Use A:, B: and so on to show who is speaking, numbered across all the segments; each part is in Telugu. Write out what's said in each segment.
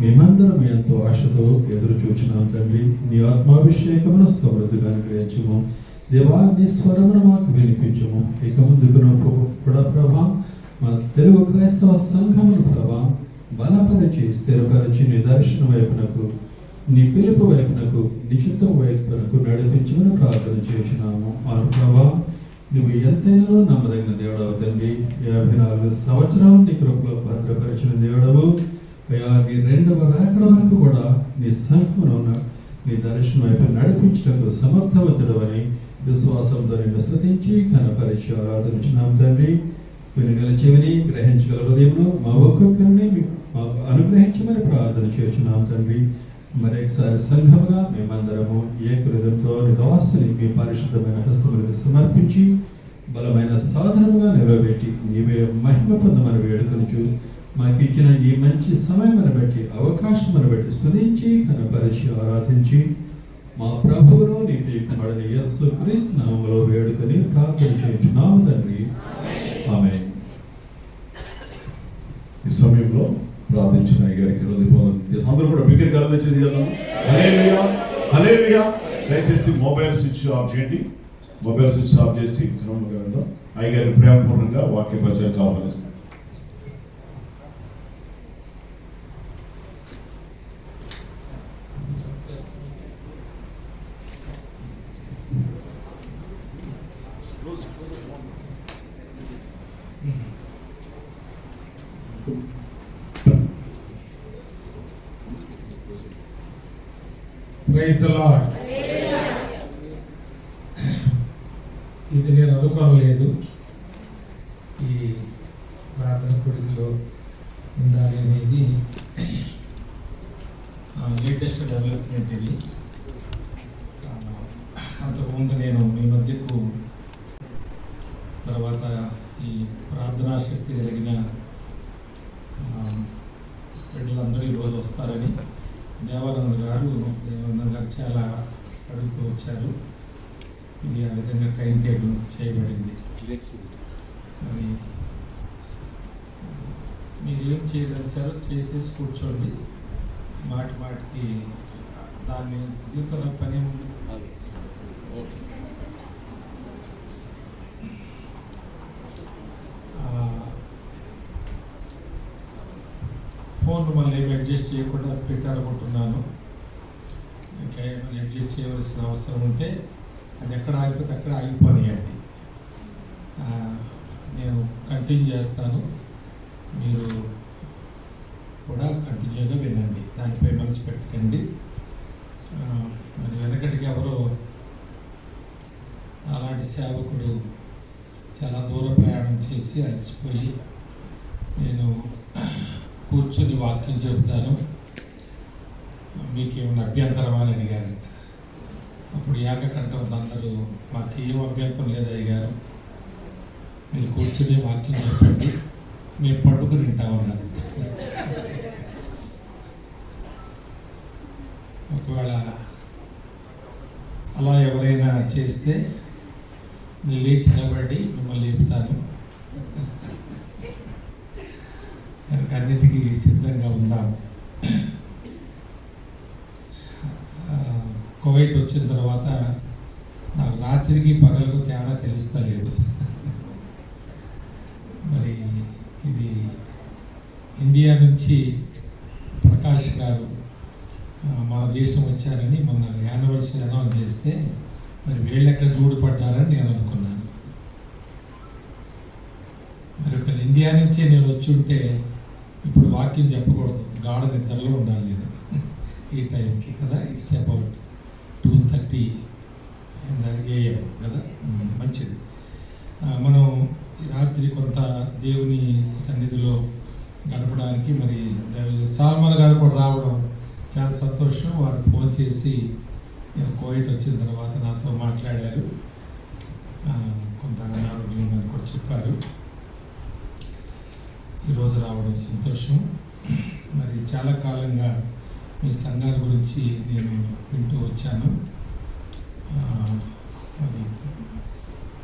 A: మేమందరం ఎంతో ఆశతో ఎదురు చూచినాం తండ్రి. నీ ఆత్మాభిషేకమును సమృద్ధిగా అనుగ్రహించము దేవా. నీ స్వరమును మాకు వినిపించము. ఇక ముందుకు కూడా ప్రభా మా తెలుగు క్రైస్తవ సంఘమును ప్రభా బలపరిచి స్థిరపరిచి నీ దర్శన వైపునకు, నీ పిలుపు వైపునకు, నిశ్చితం వైపునకు నడిపించమని ప్రార్థన చేసినాము. ఆ ప్రభా నువ్వు ఎంతైనా నమ్మదగిన దేవుడవు తండ్రి. 54 సంవత్సరాలు నీ కృపలో భద్రపరిచిన దేవుడవు అయ్యా. నీ రెండవ రాకడ వరకు కూడా నీ సంఘమును నీ దర్శనం వైపు నడిపించటకు సమర్థవంతుడు అని విశ్వాసంతో నిన్ను స్తుతించి కనపరిచి ఆరాధించున్నాం తండ్రి. వినగల చెవిని, గ్రహించగల హృదయమును మా ఒక్కొక్కరిని మాకు అనుగ్రహించమని ప్రార్థన చేస్తున్నాం తండ్రి. మరొకసారి సంఘముగా మేమందరము ఏక హృదయంతో నివాసుని మీ పరిశుద్ధమైన హస్తములకు సమర్పించి బలమైన సాధనముగా నిలబెట్టి నీవే మహిమ పొందమని వేడుకొనుచు మాకు ఇచ్చిన ఈ మంచి సమయమును బట్టి, అవకాశమును బట్టి స్తుతించి కనపరిచి ఆరాధించి మా ప్రభువును నీటి కుమారుని యేసు క్రీస్తు నామములో వేడుకొని ప్రార్థన చేయుచున్నాము తండ్రి. ఆమేన్.
B: ఈ సమయంలో ప్రార్థించిన గారికి హృదయపూర్వక అందరూ కూడా బిగ్గరగా ఆలోచించి చేద్దాం. Hallelujah, hallelujah. దయచేసి మొబైల్ స్విచ్ ఆఫ్ చేయండి. మొబైల్ స్విచ్ ఆఫ్ చేసి క్రమంగా వెళ్దాం. అయ్యగారిని ప్రేమపూర్ణంగా వాక్య పరిచయానికి ఆహ్వానిస్తాం.
C: Praise the lord. ఇది నేను అనుకోలేదు, ఈ ప్రార్థన కొడుకులో ఉండాలి అనేది. లేటెస్ట్ డెవలప్మెంట్ ఇది. అంతకుముందు నేను మీ మధ్యకు తర్వాత ఈ ప్రార్థనా శక్తి కలిగిన బిడ్డలందరూ ఈరోజు వస్తారని దేవానంద గారు చాలా అడుగుతూ వచ్చారు. ఇది ఆ విధంగా టైం టేబుల్ చేయబడింది. మరి మీరు ఏం చేయదలిచారో చేసేసి కూర్చోండి. మాటి మాటికి దాన్ని దిగుతున్న పని ఉంది. ఫోన్ మళ్ళీ ఏమి అడ్జస్ట్ చేయకుండా పెట్టారనుకుంటున్నాను. ఇంకా ఏమైనా అడ్జస్ట్ చేయవలసిన అవసరం ఉంటే అది ఎక్కడ ఆగిపోతే అక్కడ ఆగిపోనియండి. నేను కంటిన్యూ చేస్తాను, మీరు కూడా కంటిన్యూగా వినండి. దానిపై మనసు పెట్టకండి. మరి వెనకటికి ఎవరో అలాంటి సేవకుడు చాలా దూర ప్రయాణం చేసి అలసిపోయి నేను కూర్చుని వాక్యం చెబుతాను, మీకేమైనా అభ్యంతరమా అని అడిగారంట. అప్పుడు ఏకకంఠం అందరూ మాకు ఏం అభ్యంతరం లేదు అయ్యారు, మీరు కూర్చుని వాక్యం చెప్పండి, మేము పడుకుని వింటామన్నారు. ఒకవేళ అలా ఎవరైనా చేస్తే మీరు లేచి నిలబడి మిమ్మల్ని లేపుతాను. కనుక అన్నిటికీ సిద్ధంగా ఉందాము. కువైట్ వచ్చిన తర్వాత నాకు రాత్రికి పగలకు తేడా తెలుస్తలేదు. మరి ఇది ఇండియా నుంచి ప్రకాష్ గారు మన దేశం వచ్చారని మొన్న యానివర్సరీ అనౌన్స్ చేస్తే మరి వీళ్ళు ఎక్కడ జూడుపడ్డారని నేను అనుకున్నాను. మరి ఒక ఇండియా నుంచే నేను వచ్చి ఉంటే ఇప్పుడు వాక్యం చెప్పకూడదు, గాఢ నిద్రలో ఉండాలి నేను ఈ టైంకి కదా. ఇట్స్ అబౌట్ 2:30 AM కదా. మంచిది. మనం రాత్రి కొంత దేవుని సన్నిధిలో గడపడానికి మరి సాల్మన్ గారు కూడా రావడం చాలా సంతోషం. వారు ఫోన్ చేసి నేను కోవిడ్ వచ్చిన తర్వాత నాతో మాట్లాడారు, కొంత అనారోగ్యం అని కూడా చెప్పారు. ఈరోజు రావడం సంతోషం. మరి చాలా కాలంగా మీ సంఘాల గురించి నేను వింటూ వచ్చాను. మరి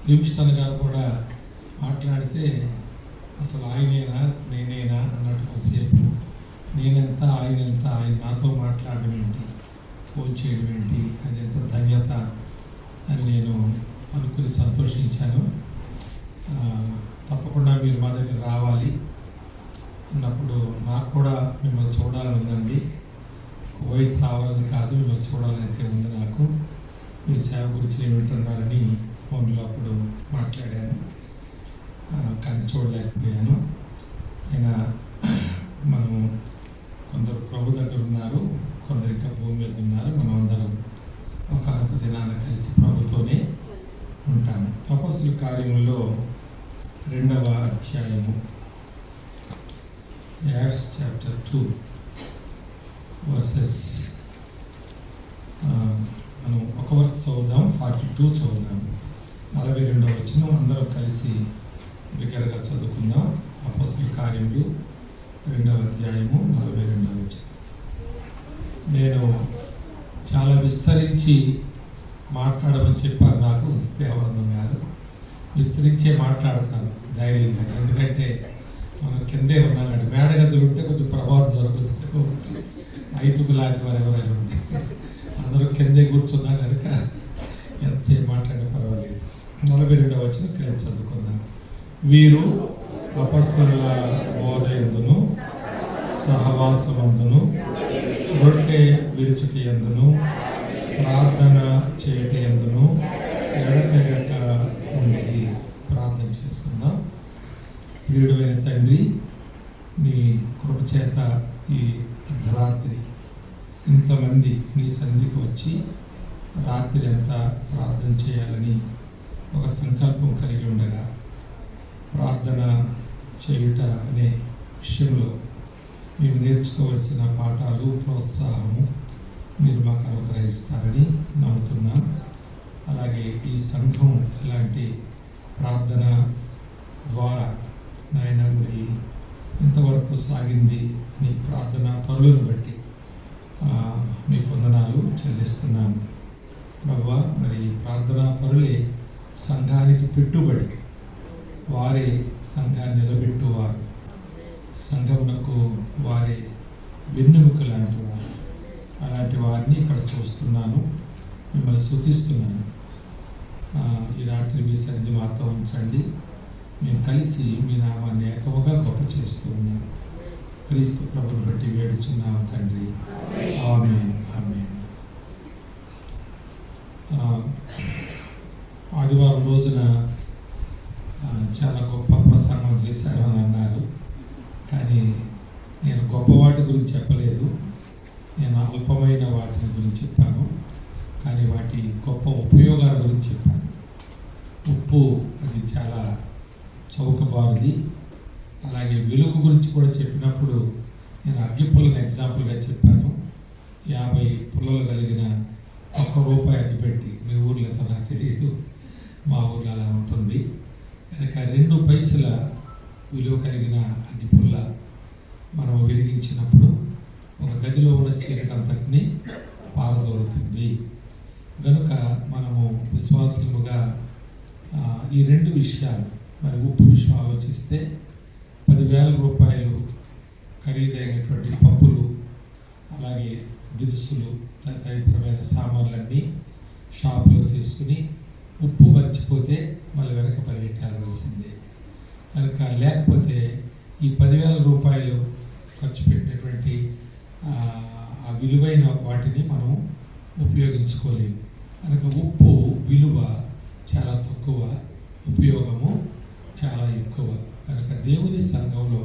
C: లివింగ్స్టన్ గారు కూడా మాట్లాడితే అసలు ఆయనేనా నేనేనా అన్నట్టు కాసేపు నేనెంత ఆయన ఎంత, ఆయన నాతో మాట్లాడడం ఏంటి, ఫోన్ చేయడం ఏంటి, అది ఎంత ధన్యత అని నేను అనుకుని సంతోషించాను. తప్పకుండా మీరు మా దగ్గర రావాలి అన్నప్పుడు నాకు కూడా మిమ్మల్ని చూడాలని ఉందండి. కువైట్ రావాలని కాదు, మిమ్మల్ని చూడాలని అయితే ఉంది నాకు. మీ సేవ గురించి నేను వింటున్నారని ఫోన్లో అప్పుడు మాట్లాడాను, కానీ చూడలేకపోయాను. అయినా మనము కొందరు ప్రభు దగ్గర ఉన్నారు, కొందరు ఇంకా భూమి మీద ఉన్నారు. మనం అందరం ఒక దినాన కలిసి ప్రభుతోనే ఉంటాము. అపొస్తలుల కార్యములలో 2వ అధ్యాయము, యాక్ట్స్ చాప్టర్ 2 వర్సెస్ మనం ఒక వర్స్ చదువుదాం, 42 చదువుదాం. 42వ వచనం అందరం కలిసి బిగ్గరగా చదువుకుందాం. అపొస్తలుల కార్యములు 2వ అధ్యాయము 42వ వచనం. నేను చాలా విస్తరించి మాట్లాడమని చెప్పారు నాకు దేవానందం గారు. విస్తరించే మాట్లాడతాను ధైర్యంగా, ఎందుకంటే మనం కిందే ఉన్నాం కానీ మేడగదులు ఉంటే కొంచెం ప్రభావం జరుగుతుంది. ఐదుగు లాంటి వారు ఎవరైనా ఉంటే అందరూ కిందే కూర్చున్నా కనుక ఎంతసేపు మాట్లాడే పర్వాలేదు. 42వ వచనం కలిసి చదువుకుందాం. వీరు అపొస్తలుల బోధ యందును సహవాసమందును రొట్టె విరుచుట యందును ప్రార్థన చేయట యందును ఎడతెగక ఉండేది. ప్రార్థన చేసుకుందాం. ప్రియుడైన తండ్రి, నీ కృప చేత ఈ అర్ధరాత్రి ఇంతమంది నీ సన్నిధికి వచ్చి రాత్రి అంతా ప్రార్థన చేయాలని ఒక సంకల్పం కలిగి ఉండగా, ప్రార్థన చేయుట అనే విషయంలో మేము నేర్చుకోవాల్సిన పాఠాలు, ప్రోత్సాహము మీరు మాకు అనుగ్రహిస్తారని నమ్ముతున్నాం. అలాగే ఈ సంఘం ఇలాంటి ప్రార్థన ద్వారా నాయన మరి ఇంతవరకు సాగింది అని ప్రార్థన పరులను బట్టి మీ వందనాలు చెల్లిస్తున్నాము. ప్రభువా, మరి ప్రార్థనా పరులే సంఘానికి పెట్టుబడి, వారే సంఘాన్ని నిలబెట్టువారు, సంఘమునకు వారే వెన్నెముక లాంటి వారు. అలాంటి వారిని ఇక్కడ చూస్తున్నాను, మిమ్మల్ని స్తుతిస్తున్నాను. ఈ రాత్రి మీ సన్నిధి మాతో ఉంచండి. మేము కలిసి మీ నామాన్ని ఏకముగా గొప్ప చేస్తూ ఉన్నాం. క్రీస్తు ప్రభుని బట్టి వేడుచున్నాం తండ్రి, ఆమేన్, ఆమేన్. ఆదివారం రోజున చాలా గొప్ప ప్రసంగం చేశారు అని అన్నారు, కానీ నేను గొప్ప వాటి గురించి చెప్పలేదు. నేను అల్పమైన వాటిని గురించి చెప్పాను, కానీ వాటి గొప్ప ఉపయోగాల గురించి చెప్పాను. ఉప్పు అది చాలా చౌకబారుది. అలాగే వెలుగు గురించి కూడా చెప్పినప్పుడు నేను అగ్గి పుల్లను ఎగ్జాంపుల్గా చెప్పాను. 50 పుల్లలు కలిగిన ₹1 అగ్గిపెట్టి, మీ ఊర్లో ఎంతో నాకు తెలియదు, మా ఊర్లో అలా ఉంటుంది కనుక 2 పైసల విలువ కలిగిన అగ్గి పుల్ల మనం వెలిగించినప్పుడు ఒక గదిలో ఉన్న చీకటంతటిని పారదోలుతుంది. కనుక మనము విశ్వాసముగా ఈ 2 విషయాలు, మరి ఉప్పు విషయం ఆలోచిస్తే ₹10,000 ఖరీదైనటువంటి పప్పులు, అలాగే దినుసులు, తదితరమైన సామాన్లన్నీ షాపులో తీసుకుని ఉప్పు మర్చిపోతే మళ్ళీ వెనక పరిగెట్టాల్సిందే. కనుక లేకపోతే ఈ ₹10,000 ఖర్చు పెట్టినటువంటి ఆ విలువైన వాటిని మనం ఉపయోగించుకోలేము. కనుక ఉప్పు విలువ చాలా తక్కువ, ఉపయోగము చాలా ఎక్కువ. కనుక దేవుని సంఘంలో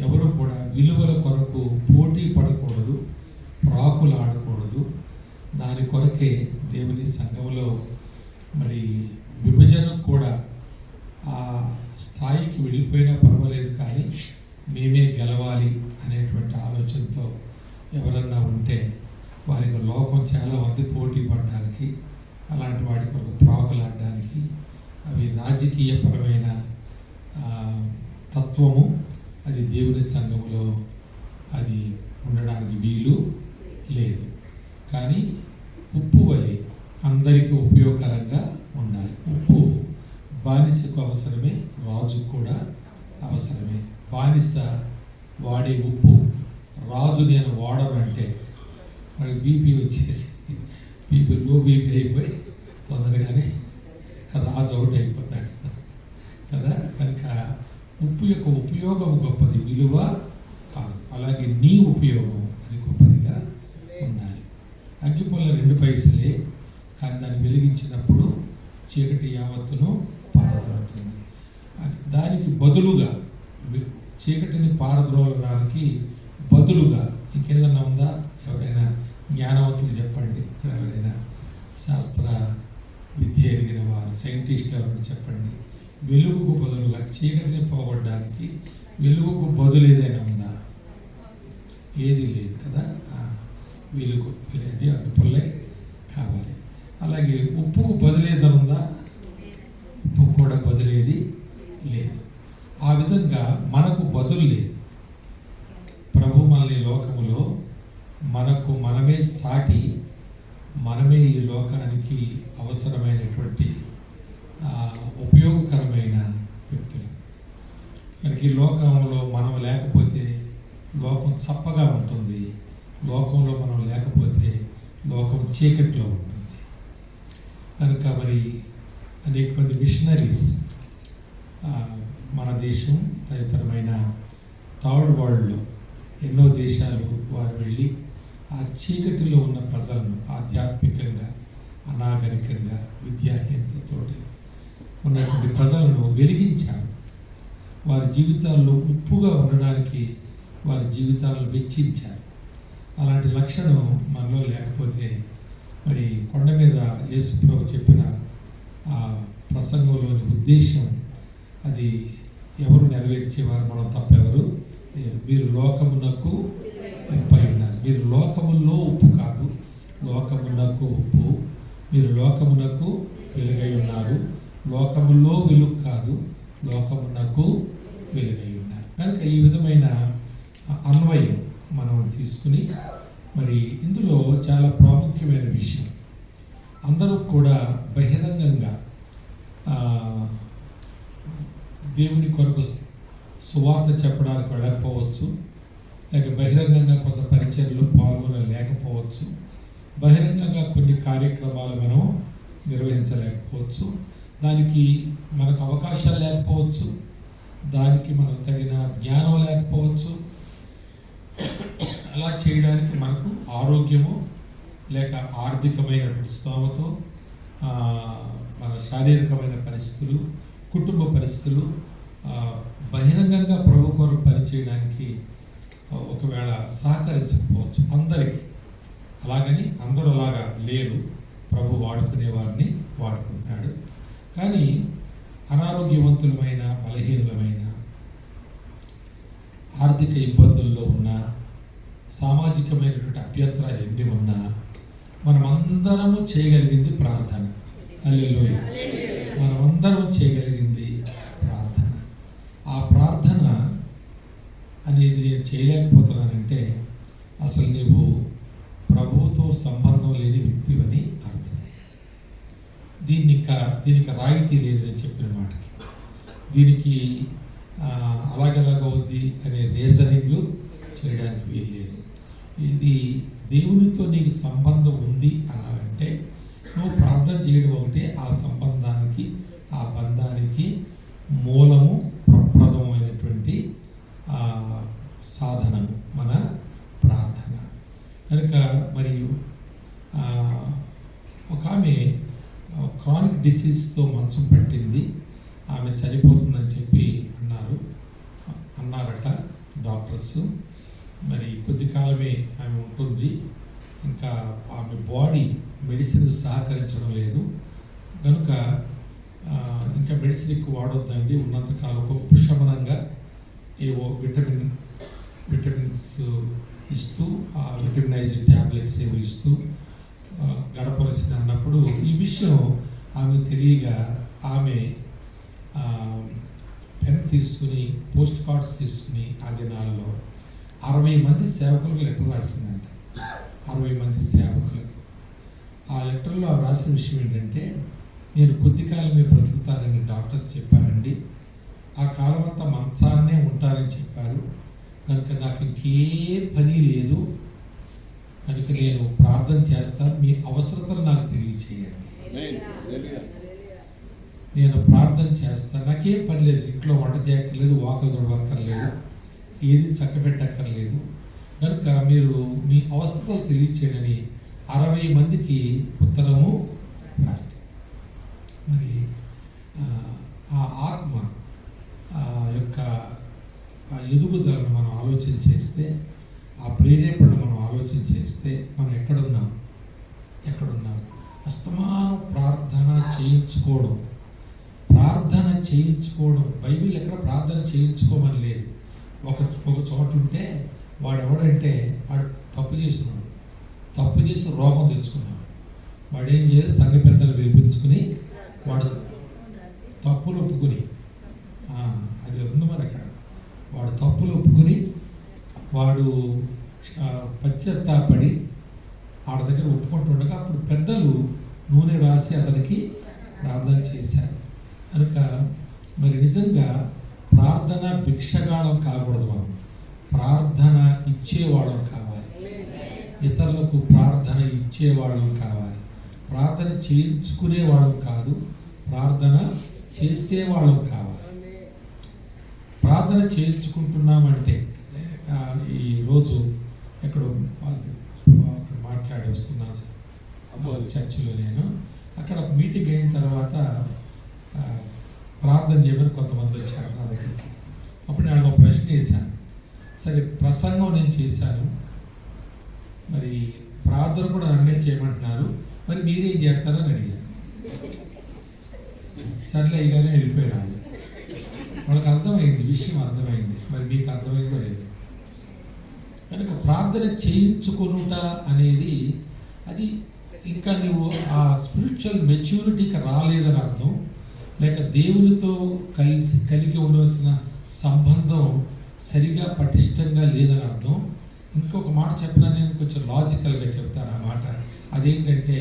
C: ఎవరు కూడా విలువల కొరకు పోటీ పడకూడదు, ప్రాకులు ఆడకూడదు. దాని కొరకే దేవుని సంఘంలో మరి విభజన కూడా ఆ స్థాయికి వెళ్ళిపోయినా పర్వాలేదు, కానీ మేమే గెలవాలి అనేటువంటి ఆలోచనతో ఎవరన్నా ఉంటే వారికి లోకం చాలా మంది పోటీ పడడానికి, అలాంటి వాటి కొరకు ప్రాకులాడడానికి, అవి రాజకీయపరమైన తత్వము, అది దేవుని సంఘములో అది ఉండడానికి వీలు లేదు. కానీ ఉప్పు వలె అందరికీ ఉపయోగకరంగా ఉండాలి. ఉప్పు బానిసకు అవసరమే, రాజు కూడా అవసరమే. బానిస వాడే ఉప్పు రాజు నేను వాడను అంటే వాడికి బీపీ వచ్చేసి లో బీపీ అయిపోయి తొందరగానే రాజు అవుట్ అయిపోతాడు కదా. కనుక ఉప్పు యొక్క ఉపయోగం గొప్పది, విలువ కాదు. అలాగే నీ ఉపయోగం అది గొప్పదిగా ఉండాలి. అగ్గిపుల్ల 2 పైసలే, కానీ దాన్ని వెలిగించినప్పుడు చీకటి యావత్తును పారద్రోలుతుంది. దానికి బదులుగా చీకటిని పారద్రోలడానికి బదులుగా ఇంకేదన్నా ఉందా? ఎవరైనా జ్ఞానవంతులు చెప్పండి. ఇక్కడ ఎవరైనా శాస్త్ర విద్య ఎరిగిన వారు, సైంటిస్టులు ఎవరైనా చెప్పండి. వెలుగుకు బదులుగా చీకటిని పోగొట్టడానికి వెలుగుకు బదులు ఏదైనా ఉందా? ఏది లేదు కదా. వెలుగు లేదు, అగ్గిపుల్లే కావాలి. అలాగే ఉప్పుకు బదులేదా ఉందా? ఉప్పు కూడా బదులేది లేదు. ఆ విధంగా మనకు బదులు లేదు. ప్రభు మనల్ని లోకములో మనకు మనమే సాటి, మనమే ఈ లోకానికి అవసరమైనటువంటి ఉపయోగకరమైన వ్యక్తులు. మనకి ఈ లోకంలో మనం లేకపోతే లోకం చప్పగా ఉంటుంది. లోకంలో మనం లేకపోతే లోకం చీకట్లో ఉంటుంది. కనుక మరి అనేక మంది మిషనరీస్ మన దేశం తదితరమైన థర్డ్ వరల్డ్లో ఎన్నో దేశాలు వారు వెళ్ళి ఆ చీకటిలో ఉన్న ప్రజలను ఆధ్యాత్మికంగా, అనాగరికంగా, విద్యాహీనతతోటి ఉన్నటువంటి ప్రజలను వెలిగించారు. వారి జీవితాల్లో ఉప్పుగా ఉండడానికి వారి జీవితాలను వెచ్చించారు. అలాంటి లక్షణం మనలో లేకపోతే మరి కొండ మీద యేసు ప్రభు చెప్పిన ప్రసంగంలోని ఉద్దేశం అది ఎవరు నెరవేర్చేవారు? మనం తప్పెవరు లేరు. మీరు లోకమునకు ఉప్పు అయి ఉన్నారు. మీరు లోకములో ఉప్పు కాదు, లోకమునకు ఉప్పు. మీరు లోకమునకు వెలుగై ఉన్నారు. లోకములో వెలుగు కాదు, లోకమునకు వెలుగై ఉన్నారు. కనుక ఈ విధమైన అన్వయం మనం తీసుకుని మరి ఇందులో చాలా ప్రాముఖ్యమైన విషయం, అందరూ కూడా బహిరంగంగా దేవుని కొరకు సువార్త చెప్పడానికి వెళ్ళకపోవచ్చు, లేక బహిరంగంగా కొంత పరిచర్యలు పాల్గొనలేకపోవచ్చు, బహిరంగంగా కొన్ని కార్యక్రమాలు మనం నిర్వహించలేకపోవచ్చు, దానికి మనకు అవకాశాలు లేకపోవచ్చు, దానికి మనకు తగిన జ్ఞానం లేకపోవచ్చు. అలా చేయడానికి మనకు ఆరోగ్యము లేక ఆర్థికమైనటువంటి స్తోమతో, మన శారీరకమైన పరిస్థితులు, కుటుంబ పరిస్థితులు బహిరంగంగా ప్రభు కొరకు పనిచేయడానికి ఒకవేళ సహకరించకపోవచ్చు అందరికీ. అలాగని అందరూ అలాగా లేరు. ప్రభు వాడుకునే వారిని వాడుకుంటున్నాడు. కానీ అనారోగ్యవంతులమైన, బలహీనమైన, ఆర్థిక ఇబ్బందుల్లో ఉన్న, సామాజికమైనటువంటి అభ్యంతరాలు ఎన్ని ఉన్నా మనమందరము చేయగలిగింది ప్రార్థన. హల్లెలూయా. మనమందరం చేయగలిగింది ప్రార్థన. ఆ ప్రార్థన అనేది నేను చేయలేకపోతున్నానంటే అసలు నీవు ప్రభువుతో సంబంధం లేని వ్యక్తివని అర్థం. దీనికి రాయితీ లేదు నేను చెప్పిన మాటకి. దీనికి అలాగలాగవుద్ది అనే రీజనింగ్ చేయడానికి వీల్లేదు. ఇది దేవునితో నీకు సంబంధం ఉంది అనాలంటే నువ్వు ప్రార్థన చేయడం ఒకటే ఆ సంబంధానికి, ఆ బంధానికి మూలము, ప్రప్రదమైనటువంటి సాధనము మన ప్రార్థన. కనుక మరి ఒక ఆమె క్రానిక్ డిసీజ్తో మంచం పట్టింది. ఆమె చనిపోతుందని చెప్పి అన్నారట డాక్టర్స్. మరి కొద్ది కాలమే ఆమె ఉంటుంది, ఇంకా ఆమె బాడీ మెడిసిన్ సహకరించడం లేదు కనుక ఇంకా మెడిసిన్ ఎక్కువ వాడొద్దండి, ఉన్నంతకాలం ఉపశమనంగా ఏవో విటమిన్స్ ఇస్తూ, ఆ విటమినైజ్డ్ ట్యాబ్లెట్స్ ఏవో ఇస్తూ గడపవలసింది అన్నప్పుడు ఈ విషయం ఆమె తెలియగా ఆమె పెన్ తీసుకుని, పోస్ట్ కార్డ్స్ తీసుకుని ఆ దినాల్లో 60 మంది సేవకులకు లెటర్ రాసిందంట. 60 మంది సేవకులకు. ఆ లెటర్లో ఆ రాసిన విషయం ఏంటంటే, నేను కొద్ది కాలమే బ్రతుకుతానని డాక్టర్స్ చెప్పారండి, ఆ కాలం అంతా మంచాన్నే ఉంటారని చెప్పారు కనుక నాకు ఇంకే పని లేదు, కనుక నేను ప్రార్థన చేస్తాను, మీ అవసరతలు నాకు తెలియచేయండి. నేను ప్రార్థన చేస్తాను, నాకేం పని లేదు, ఇంట్లో వంట చేయక్కర్లేదు, వాకలు తొడవక్కర్లేదు, ఏది చక్కబెట్టక్కర్లేదు, కనుక మీరు మీ అవసరాలు తెలియచేయడని 60 మందికి ఉత్తరము రాస్తారు. మరి ఆ ఆత్మ యొక్క ఎదుగుదలను మనం ఆలోచన చేస్తే, ఆ ప్రేరేపణను మనం ఆలోచన చేస్తే మనం ఎక్కడున్నాం? అస్తమానం ప్రార్థన చేయించుకోవడం బైబిల్ ఎక్కడ ప్రార్థన చేయించుకోమని లేదు. ఒక చోట ఉంటే వాడు ఎవడంటే వాడు తప్పు చేసి రోగం తెచ్చుకున్నాడు. వాడు ఏం చేయాలి? సంఘ పెద్దలు పిలిపించుకుని వాడు తప్పులు ఒప్పుకుని, అది ఉంది మరి అక్కడ, వాడు తప్పులు ఒప్పుకుని వాడు పశ్చాత్తాపడి ఆడ దగ్గర ఒప్పుకుంటుండగా అప్పుడు పెద్దలు నూనె రాసి అతనికి ప్రార్థన చేశారు. కనుక మరి నిజంగా ప్రార్థన భిక్షగాళం కాకూడదు, మనం ప్రార్థన ఇచ్చేవాళ్ళం కావాలి, ఇతరులకు ప్రార్థన ఇచ్చేవాళ్ళం కావాలి, ప్రార్థన చేయించుకునేవాళ్ళం కాదు, ప్రార్థన చేసేవాళ్ళం కావాలి. ప్రార్థన చేయించుకుంటున్నామంటే ఈరోజు అక్కడ మాట్లాడి వస్తున్నాను చర్చిలో, నేను అక్కడ మీటింగ్ అయిన తర్వాత ప్రార్థన చేయమని కొంతమంది వచ్చారు నా దగ్గరికి. అప్పుడు నేను ఒక ప్రశ్న వేశాను, సరే ప్రసంగం నేను చేశాను, మరి ప్రార్థన కూడా నన్నే చేయమంటున్నారు, మరి మీరేం చేస్తారని అడిగాను. సర్లే అయ్యగానే వెళ్ళిపోయారు. వాళ్ళకి అర్థమైంది, విషయం అర్థమైంది, మరి మీకు అర్థమైందో లేదు. కనుక ప్రార్థన చేయించుకొనుట అనేది అది ఇంకా నువ్వు ఆ స్పిరిచువల్ మెచ్యూరిటీకి రాలేదని అర్థం, లేక దేవునితో కలిగి ఉండవలసిన సంబంధం సరిగా పటిష్టంగా లేదని అర్థం. ఇంకొక మాట చెప్పినా నేను కొంచెం లాజికల్గా చెప్తాను ఆ మాట. అదేంటంటే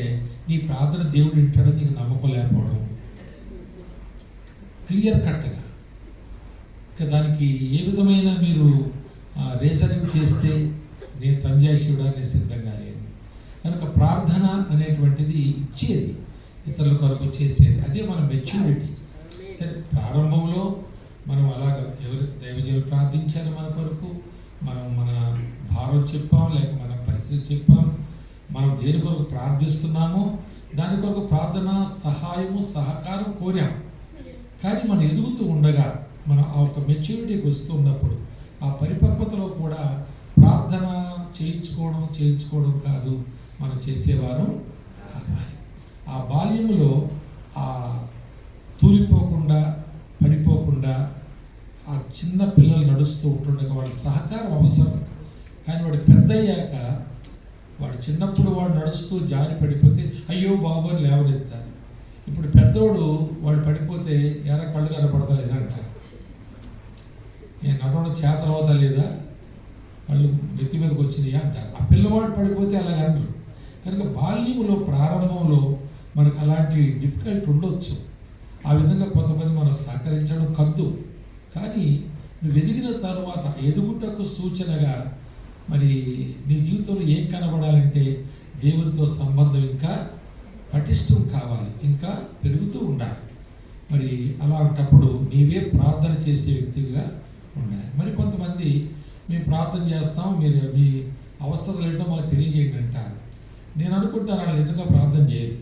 C: నీ ప్రార్థన దేవుడు వింటాడో నీకు నమ్మకం లేకపోవడం, క్లియర్ కట్గా. ఇక దానికి ఏ విధమైన మీరు రీజనింగ్ చేస్తే నేను సంజాషుడా, నేను సిద్ధంగా లేను. కనుక ప్రార్థన అనేటువంటిది ఇచ్చేది, ఇతరుల కొరకు చేసేది, అదే మన మెచ్యూరిటీ. సరే ప్రారంభంలో మనం అలాగ ఎవరు దైవజనులు ప్రార్థించారు మన కొరకు, మనం మన భారం చెప్పాం, లేక మన పరిస్థితి చెప్పాం, మనం దేని కొరకు ప్రార్థిస్తున్నామో దాని కొరకు ప్రార్థన సహాయము సహకారం కోరాం. కానీ మనం ఎదుగుతూ ఉండగా మనం ఆ ఒక మెచ్యూరిటీకి వస్తున్నప్పుడు ఆ పరిపక్వతలో కూడా ప్రార్థన చేయించుకోవడం కాదు, మనం చేసేవారు కావాలి. ఆ బాల్యములో ఆ తూలిపోకుండా పడిపోకుండా ఆ చిన్న పిల్లలు నడుస్తూ ఉంటుండగా వాళ్ళ సహకారం అవసరం. కానీ వాడు పెద్ద అయ్యాక వాడు చిన్నప్పుడు వాడు నడుస్తూ జారి పడిపోతే అయ్యో బాబు అని లేవనెత్తారు. ఇప్పుడు పెద్దోడు వాడు పడిపోతే ఎరా కళ్ళు కనపడతలేదా అంటారు, నేను నడవడం చేతన అవుతా లేదా, కళ్ళు నెత్తి మీదకి వచ్చినాయా అంటారు. ఆ పిల్లవాడు పడిపోతే అలాగ అనరు. కనుక బాల్యంలో ప్రారంభంలో మనకు అలాంటి డిఫికల్ట్ ఉండొచ్చు. ఆ విధంగా కొంతమంది మనం సహకరించడం కద్దు. కానీ నువ్వు ఎదిగిన తర్వాత ఎదుగుటకు సూచనగా మరి నీ జీవితంలో ఏం కనబడాలంటే దేవునితో సంబంధం ఇంకా పటిష్టం కావాలి, ఇంకా పెరుగుతూ ఉండాలి. మరి అలాంటప్పుడు నీవే ప్రార్థన చేసే వ్యక్తిగా ఉండాలి. మరి కొంతమంది మేము ప్రార్థన చేస్తాం, మీరు మీ అవసరాలు ఏంటో మాకు తెలియజేయండి అంటారు. నేను అనుకుంటాను వాళ్ళు నిజంగా ప్రార్థన చేయరు.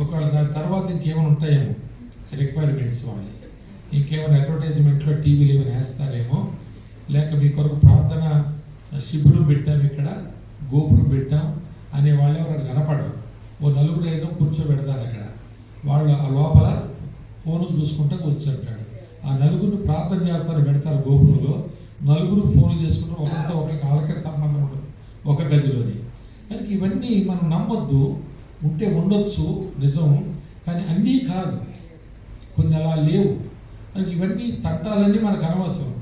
C: ఒకవేళ దాని తర్వాత ఇంకేమైనా ఉంటాయేమో రిక్వైర్మెంట్స్, వాళ్ళు ఇంకేమైనా అడ్వర్టైజ్మెంట్లో టీవీలు ఏమైనా వేస్తారేమో, లేక మీ కొరకు ప్రార్థన శిబిరం పెట్టాం, ఇక్కడ గోపురం పెట్టాం అనే వాళ్ళు ఎవరు కనపడరు. ఓ 4-5 కూర్చోబెడతారు అక్కడ, వాళ్ళు ఆ లోపల ఫోన్లు చూసుకుంటూ కూర్చోబెట్టాడు. ఆ 4 ప్రార్థన చేస్తారు, పెడతారు గోపురంలో, 4 ఫోన్లు చేసుకుంటారు, ఒకరితో ఒకరికి వాళ్ళకే సంబంధం ఉండదు ఒక గదిలోని. కనుక ఇవన్నీ మనం నమ్మొద్దు. ఉంటే ఉండొచ్చు నిజం, కానీ అన్నీ కాదు, కొన్ని అలా లేవు. కనుక ఇవన్నీ తట్టాలన్నీ మనకు అనవసరం.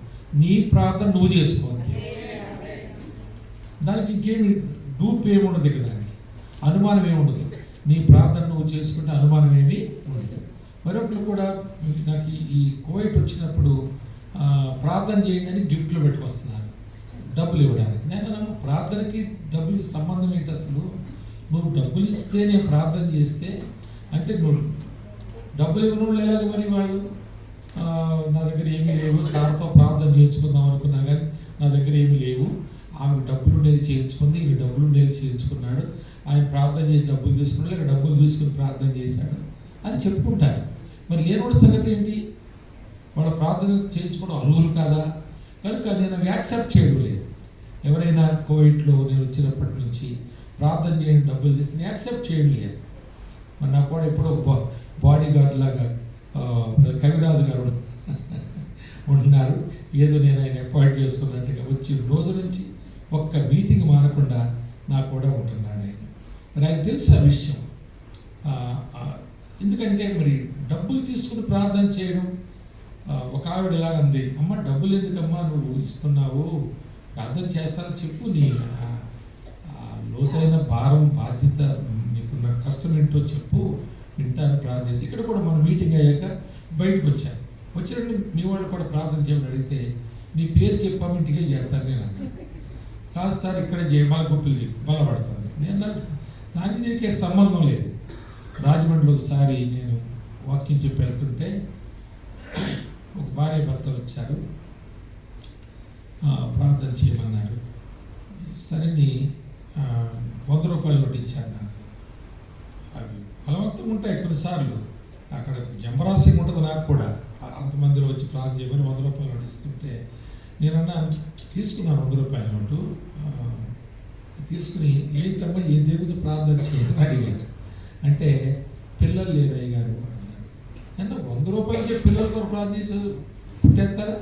C: నీ ప్రార్థన నువ్వు చేసుకోవద్దు, దానికి ఇంకేమి డూప్ ఏమి ఉండదు, ఇక్కడ దానికి అనుమానం ఏమి ఉండదు. నీ ప్రార్థన నువ్వు చేసుకుంటే అనుమానం ఏమి ఉండదు. మరొకరు కూడా నాకు ఈ కోవిడ్ వచ్చినప్పుడు ప్రార్థన చేయండి అని గిఫ్ట్లు పెట్టుకొస్తున్నారు. డబ్బులు ఇవ్వడానికి. నేను అన్నాను, ప్రార్థనకి డబ్బులకి సంబంధం ఏంటి అసలు? నువ్వు డబ్బులు ఇస్తే నేను ప్రార్థన చేస్తే అంటే నువ్వు డబ్బులు ఇవ్వడం లేక మరి వాళ్ళు నా దగ్గర ఏమీ లేవు, సార్తో ప్రార్థన చేయించుకుందాం అనుకున్నా కానీ నా దగ్గర ఏమీ లేవు, ఆమె డబ్బులు ఉండేది చేయించుకుంది, ఇవి డబ్బులు ఉండేది చేయించుకున్నాడు, ఆయన ప్రార్థన చేసి డబ్బులు తీసుకున్నాడు, లేక డబ్బులు తీసుకుని ప్రార్థన చేశాడు అని చెప్పుకుంటారు. మరి లేనివాడి సంగతి ఏంటి? వాళ్ళ ప్రార్థన చేయించుకోవడం అర్హులు కాదా? కనుక నేను అవి యాక్సెప్ట్ చేయడం లేదు. ఎవరైనా కోవిడ్లో నేను వచ్చినప్పటి నుంచి ప్రార్థన చేయడం డబ్బులు చేసి నేను యాక్సెప్ట్ చేయడం లేదు. మరి నాకు కూడా ఎప్పుడో బాడీ గార్డ్ లాగా కవిరాజు గారు ఉంటున్నారు, ఏదో నేను ఆయన అపాయింట్ చేసుకున్నట్టుగా వచ్చి రోజు నుంచి ఒక్క మీటింగ్ మారకుండా నాకు కూడా ఉంటున్నాడు ఆయన. మరి ఆయన తెలుసు ఆ విషయం. ఎందుకంటే మరి డబ్బులు తీసుకుని ప్రార్థన చేయడం, ఒక ఆవిడ ఇలాగ అంది, అమ్మ డబ్బులు ఎందుకమ్మా నువ్వు ఇస్తున్నావు, ప్రార్థన చేస్తానని చెప్పు, నీ లోతైన భారం బాధ్యత నీకున్న కష్టం ఏంటో చెప్పు, వింటాను ప్రార్థన చేసి. ఇక్కడ కూడా మనం మీటింగ్ అయ్యాక బయటకు వచ్చాను, వచ్చినట్టు మీ వాళ్ళు కూడా ప్రార్థన చేయమని అడిగితే నీ పేరు చెప్పాము ఇంటికి చేస్తాను నేను అన్నాను. కాదు సార్ ఇక్కడే మలగుప్పులు బలపడుతుంది. నేను దానికి దీనికి సంబంధం లేదు. రాజమండ్రిలో ఒకసారి నేను వాక్యం చెప్పి వెళ్తుంటే ఒక భార్య భర్తలు వచ్చారు, ప్రార్థన చేయమన్నారు. సరేని 100 రూపాయలు నోటు ఇచ్చాడు నాకు. అవి బలవంతంగా ఉంటాయి కొన్నిసార్లు, అక్కడ జంబరాసింగ్ ఉంటుంది నాకు కూడా. అంతమందిలో వచ్చి ప్రార్థన చేయమని 100 రూపాయలు నోటు ఇస్తుంటే నేనన్నా తీసుకున్నాను 100 రూపాయల నోటు. తీసుకుని ఏంటమ్మా ఏ దేవుడితో ప్రార్థన చేయడం అడిగాను. అంటే పిల్లలు లేరు అయ్యగారు అన్నారు. అంటే 100 రూపాయలకి పిల్లలతో ప్రార్థన చేసి పుట్టేస్తారా?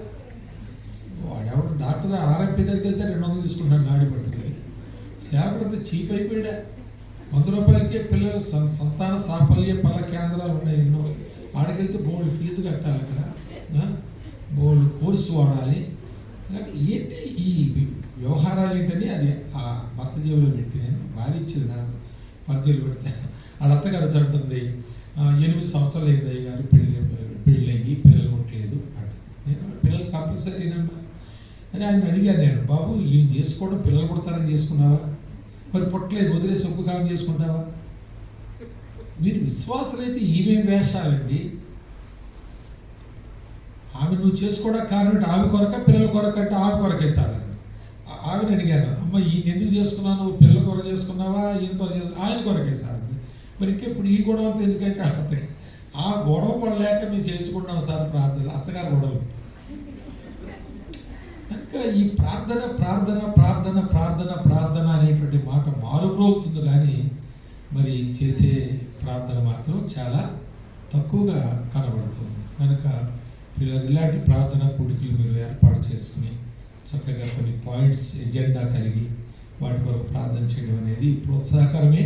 C: వాడెవడు డాక్టర్ ఆర్ఎంపీ దగ్గరికి వెళ్తే 200 తీసుకుంటాడు నాడి పట్టుకుని. సేపడంతా చీప్ అయిపోయాడా? 100 రూపాయలకే పిల్లలు సంతాన సాఫల్య ఫల కేంద్రాలు ఉన్నాయి ఎన్నో, ఆడకెళ్తే బోల్డ్ ఫీజు కట్టాలి, అక్కడ బోల్డ్ కోర్సు వాడాలి. ఏంటి ఈ వ్యవహారాలు ఏంటని అది ఆ భర్త జేబులో పెట్టి నేను భార్య ఇచ్చింది నాకు భర్త జేబులో పెడితే అత్తగారు చంటుంది 8 సంవత్సరాలు అయింది అయ్యారు పెళ్ళి అయ్యి పిల్లలు పుట్టలేదు అంటే నేను పిల్లలు కంపల్సరీనమ్మా అని ఆయన అడిగాను. నేను బాబు ఈయన చేసుకోవడం పిల్లలు పుడతారని చేసుకున్నావా? మరి పుట్టలేదు వదిలేసి ఒక్క కాలం చేసుకుంటావా? మీరు విశ్వాసులైతే ఈమె వేషాలండి. ఆమె నువ్వు చేసుకోవడానికి కారణం ఆమె కొరక పిల్లల కొరక అంటే ఆమె కొరకేస్తాను. ఆమెను అడిగాను, అమ్మ ఈయన ఎందుకు చేసుకున్నావు, నువ్వు పిల్లల కొరకు చేసుకున్నావా ఈయన కొరకు ఆయన కొరకేస్తాను. మరి ఇంకెప్పుడు ఈ గొడవ అంతా ఎందుకంటే అత్తగారు ఆ గొడవ పడలేక మేము చేయించుకుంటాం సార్ ప్రార్థన, అత్తగారు గొడవలు. కనుక ఈ ప్రార్థన ప్రార్థన ప్రార్థన ప్రార్థన ప్రార్థన అనేటువంటి మాట మారుమ్రోగుతుంది, కానీ మరి చేసే ప్రార్థన మాత్రం చాలా తక్కువగా కనబడుతుంది. కనుక పిల్లలు ఇలాంటి ప్రార్థన కూడికలు మీరు ఏర్పాటు చేసుకుని చక్కగా కొన్ని పాయింట్స్ ఎజెండా కలిగి వాటి వరకు ప్రార్థన చేయడం అనేది ప్రోత్సాహకరమే.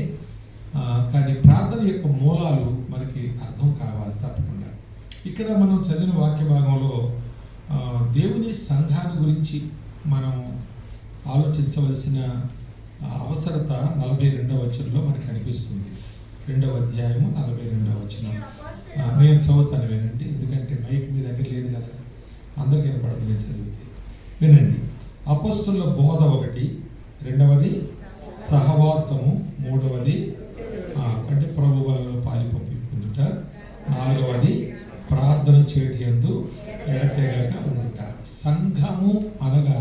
C: కానీ ప్రార్థన యొక్క మూలాలు మనకి అర్థం కావాలి తప్పకుండా. ఇక్కడ మనం చదివిన వాక్య భాగంలో దేవుని సంఘాన్ని గురించి మనం ఆలోచించవలసిన అవసరత 42వ వచనంలో మనకు కనిపిస్తుంది. 2వ అధ్యాయము 42వ వచనం నేను చదువుతాను, వినండి. ఎందుకంటే మైక్ మీ దగ్గర లేదు కదా, అందరికీ వినపడుతుంది నేను చదివితే. వినండి. అపొస్తలుల బోధ 1, 2వది సహవాసము, 3వది అంటే ప్రభు వలలో పాలిపంపి పొందుట, 4వది ప్రార్థన చేయటి యందు ఎడతెగక ఉండుట. సంఘము అనగా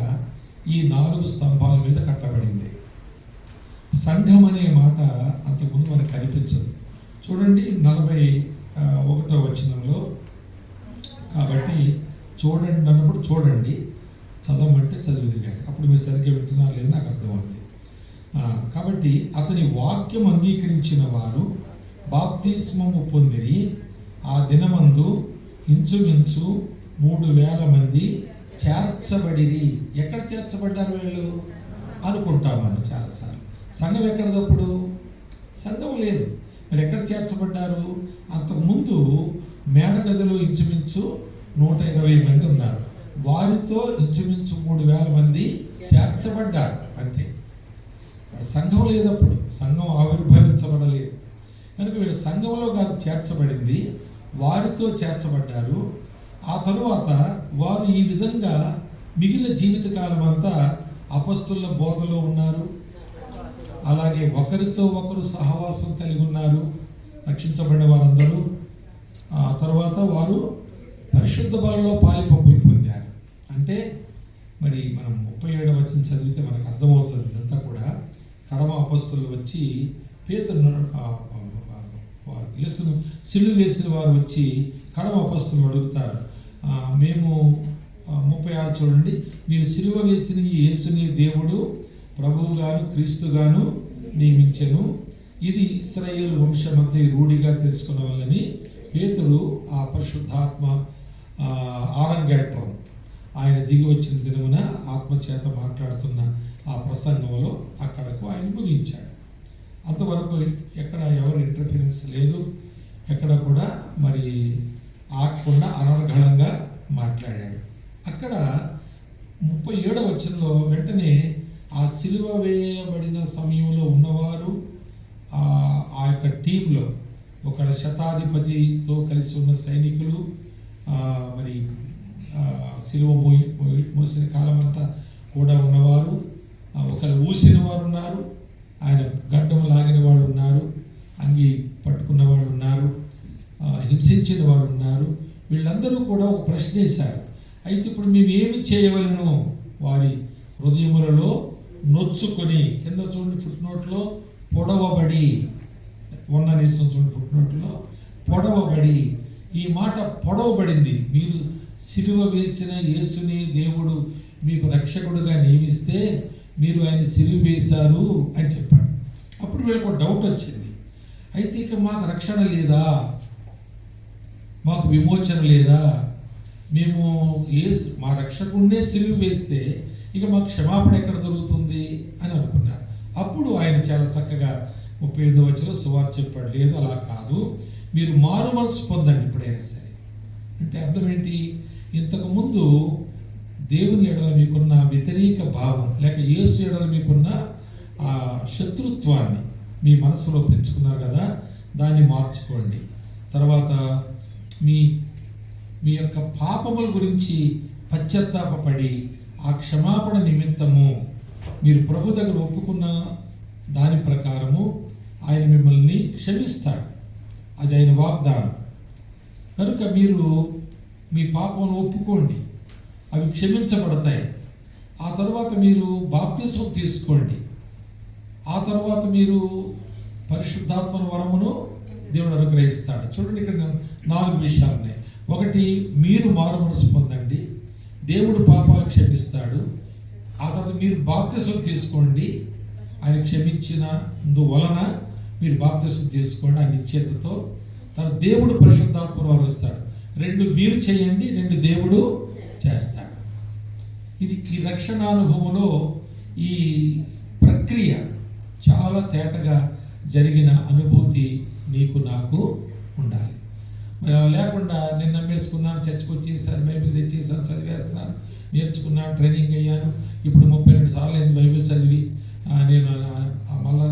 C: ఈ 4 స్తంభాల మీద కట్టబడింది. సంఘం అనే మాట అంతకుముందు మనకు కనిపించదు. చూడండి 41వ వచనంలో, కాబట్టి చూడండి అన్నప్పుడు చూడండి, చదవమంటే చదివింది కానీ అప్పుడు మీరు సరిగ్గా వింటున్నారు లేదు నాకు అర్థమైంది. కాబట్టి అతని వాక్యం అంగీకరించిన వారు బాప్తిస్మము పొందిరి. ఆ దినమందు ఇంచుమించు 3,000 మంది చేర్చబడిరి. ఎక్కడ చేర్చబడ్డారు వీళ్ళు అనుకుంటాం మనం చాలాసార్లు. సంఘం ఎక్కడదప్పుడు? సంఘం లేదు. మరి ఎక్కడ చేర్చబడ్డారు? అంతకుముందు మేడగదిలో ఇంచుమించు 120 మంది ఉన్నారు. వారితో ఇంచుమించు 3,000 మంది చేర్చబడ్డారు అంతే. సంఘం లేదప్పుడు, సంఘం ఆవిర్భవించబడలేదు. కనుక వీళ్ళు సంఘంలో కాదు చేర్చబడింది, వారితో చేర్చబడ్డారు. ఆ తరువాత వారు ఈ విధంగా మిగిలిన జీవితకాలం అంతా అపొస్తలుల బోధలో ఉన్నారు, అలాగే ఒకరితో ఒకరు సహవాసం కలిగి ఉన్నారు రక్షించబడిన వారందరూ. ఆ తర్వాత వారు పరిశుద్ధ బలలో పాలిపంపులు పొందారు. అంటే మరి మనం 37వ వచనం చదివితే మనకు అర్థమవుతుంది. ఇదంతా కూడా కడమ అపొస్తలులు వచ్చి పేతురును యేసును సిలువ వేసిన వారు వచ్చి కడమ అపొస్తలులు అడుగుతారు, మేము 36 చూడండి, మీరు సిలువ వేసిన ఈ యేసుని దేవుడు ప్రభువుగాను క్రీస్తుగాను నియమించెను, ఇది ఇశ్రాయేలు వంశమంతా రూఢిగా తెలుసుకున్న వాళ్ళని పేతురు ఆ పరిశుద్ధాత్మ ఆరంగేట్రం ఆయన దిగి వచ్చిన దినమున ఆత్మచేత మాట్లాడుతున్న ఆ ప్రసంగంలో అక్కడకు ఆయన ముగించాడు. అంతవరకు ఎక్కడ ఎవరు ఇంటర్ఫిరెన్స్ లేదు, ఎక్కడ కూడా మరి ఆగకుండా అనర్గళంగా మాట్లాడాడు. అక్కడ 37వ వచనంలో వెంటనే ఆ సిలువ వేయబడిన సమయంలో ఉన్నవారు ఆ యొక్క టీంలో ఒక శతాధిపతితో కలిసి ఉన్న సైనికులు, మరి సిలువ మోసిన కాలమంతా కూడా ఉన్నవారు, ఒకరు ఊసిన వారు ఉన్నారు, ఆయన గడ్డం లాగిన వాళ్ళు ఉన్నారు, అంగి పట్టుకున్న వాళ్ళు ఉన్నారు, హింసించిన వారు ఉన్నారు. వీళ్ళందరూ కూడా ఒక ప్రశ్న వేశారు, అయితే ఇప్పుడు మేము ఏమి చేయవలను? వారి హృదయములలో నొచ్చుకొని, కింద చూడండి ఫుట్నోట్లో పొడవబడి, ఉన్ననేసం చూడండి ఫుట్నోట్లో పొడవబడి, ఈ మాట పొడవబడింది. మీరు సిలువ వేసిన యేసుని దేవుడు మీకు రక్షకుడుగా నియమిస్తే మీరు ఆయన సిలువ వేశారు అని చెప్పాడు. అప్పుడు వీళ్ళకు డౌట్ వచ్చింది, అయితే ఇక మాకు రక్షణ లేదా, మాకు విమోచన లేదా, మేము మా రక్షకుడినే సిలువ వేస్తే ఇక మాకు క్షమాపణ ఎక్కడ దొరుకుతుంది అని అనుకున్నారు. అప్పుడు ఆయన చాలా చక్కగా 35వ వచనంలో సువార్త చెప్పాడు, లేదు అలా కాదు, మీరు మారు మనసు పొందండి ఇప్పుడైనా సరే. అంటే అర్థం ఏంటి? ఇంతకుముందు దేవుని ఎడల మీకున్న వ్యతిరేక భావం లేక యేసు ఎడల మీకున్న ఆ శత్రుత్వాన్ని మీ మనసులో పెంచుకున్నారు కదా, దాన్ని మార్చుకోండి. తర్వాత మీ యొక్క పాపముల గురించి పశ్చాత్తాపపడి ఆ క్షమాపణ నిమిత్తము మీరు ప్రభు దగ్గర ఒప్పుకున్న దాని ప్రకారము ఆయన మిమ్మల్ని క్షమిస్తాడు. అది ఆయన వాగ్దానం. కనుక మీరు మీ పాపమును ఒప్పుకోండి, అవి క్షమించబడతాయి. ఆ తర్వాత మీరు బాప్తిస్మం తీసుకోండి. ఆ తర్వాత మీరు పరిశుద్ధాత్మ వరమును దేవుడు అనుగ్రహిస్తాడు. చూడండి, ఇక్కడ 4 విషయాలు ఉన్నాయి. ఒకటి, మీరు మారు మనసు పొందండి, దేవుడు పాపాలు క్షమిస్తాడు. ఆ తర్వాత మీరు బాప్తిస్మం తీసుకోండి, ఆయన క్షమించినందువలన మీరు బాప్తిస్మం తీసుకోండి ఆ నిశ్చయతతో. తర్వాత దేవుడు పరిశుద్ధాత్మను వరిస్తాడు. 2 మీరు చేయండి, 2 దేవుడు చేస్తాడు. ఇది ఈ రక్షణానుభవంలో ఈ ప్రక్రియ చాలా తేటగా జరిగిన అనుభూతి నీకు నాకు ఉండాలి. మరి అలా లేకుండా నేను నమ్మేసుకున్నాను, చర్చకు వచ్చేసాను, బైబిల్ తెచ్చేసాను, చదివేస్తున్నాను, నేర్చుకున్నాను, ట్రైనింగ్ అయ్యాను, ఇప్పుడు 32 సార్లు అయింది బైబిల్ చదివి, నేను మళ్ళీ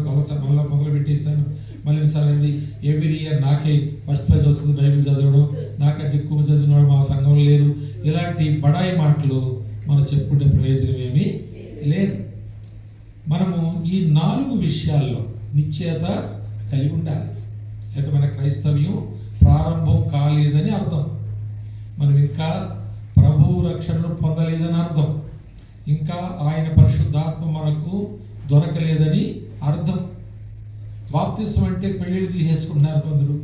C: మొదలు పెట్టేశాను, మళ్ళీ సార్లు అయింది, ఎవ్రీ ఇయర్ నాకే ఫస్ట్ ప్రైజ్ వస్తుంది బైబిల్ చదవడం, నాకంటే ఎక్కువ చదివిన వాడు మా సంఘంలో లేరు. ఇలాంటి బడాయి మాటలు మనం చెప్పుకునే ప్రయోజనం ఏమీ లేదు. మనము ఈ 4 విషయాల్లో నిశ్చయత కలిగి ఉండాలి. అయితే మన క్రైస్తవ్యం ప్రారంభం కాలేదని అర్థం, మనం ఇంకా ప్రభువు రక్షణను పొందలేదని అర్థం, ఇంకా ఆయన పరిశుద్ధాత్మ మనకు దొరకలేదని అర్థం. బాప్తిస్మం అంటే పెళ్ళిళ్ళు తీసేసుకుంటున్నారు కొందరు,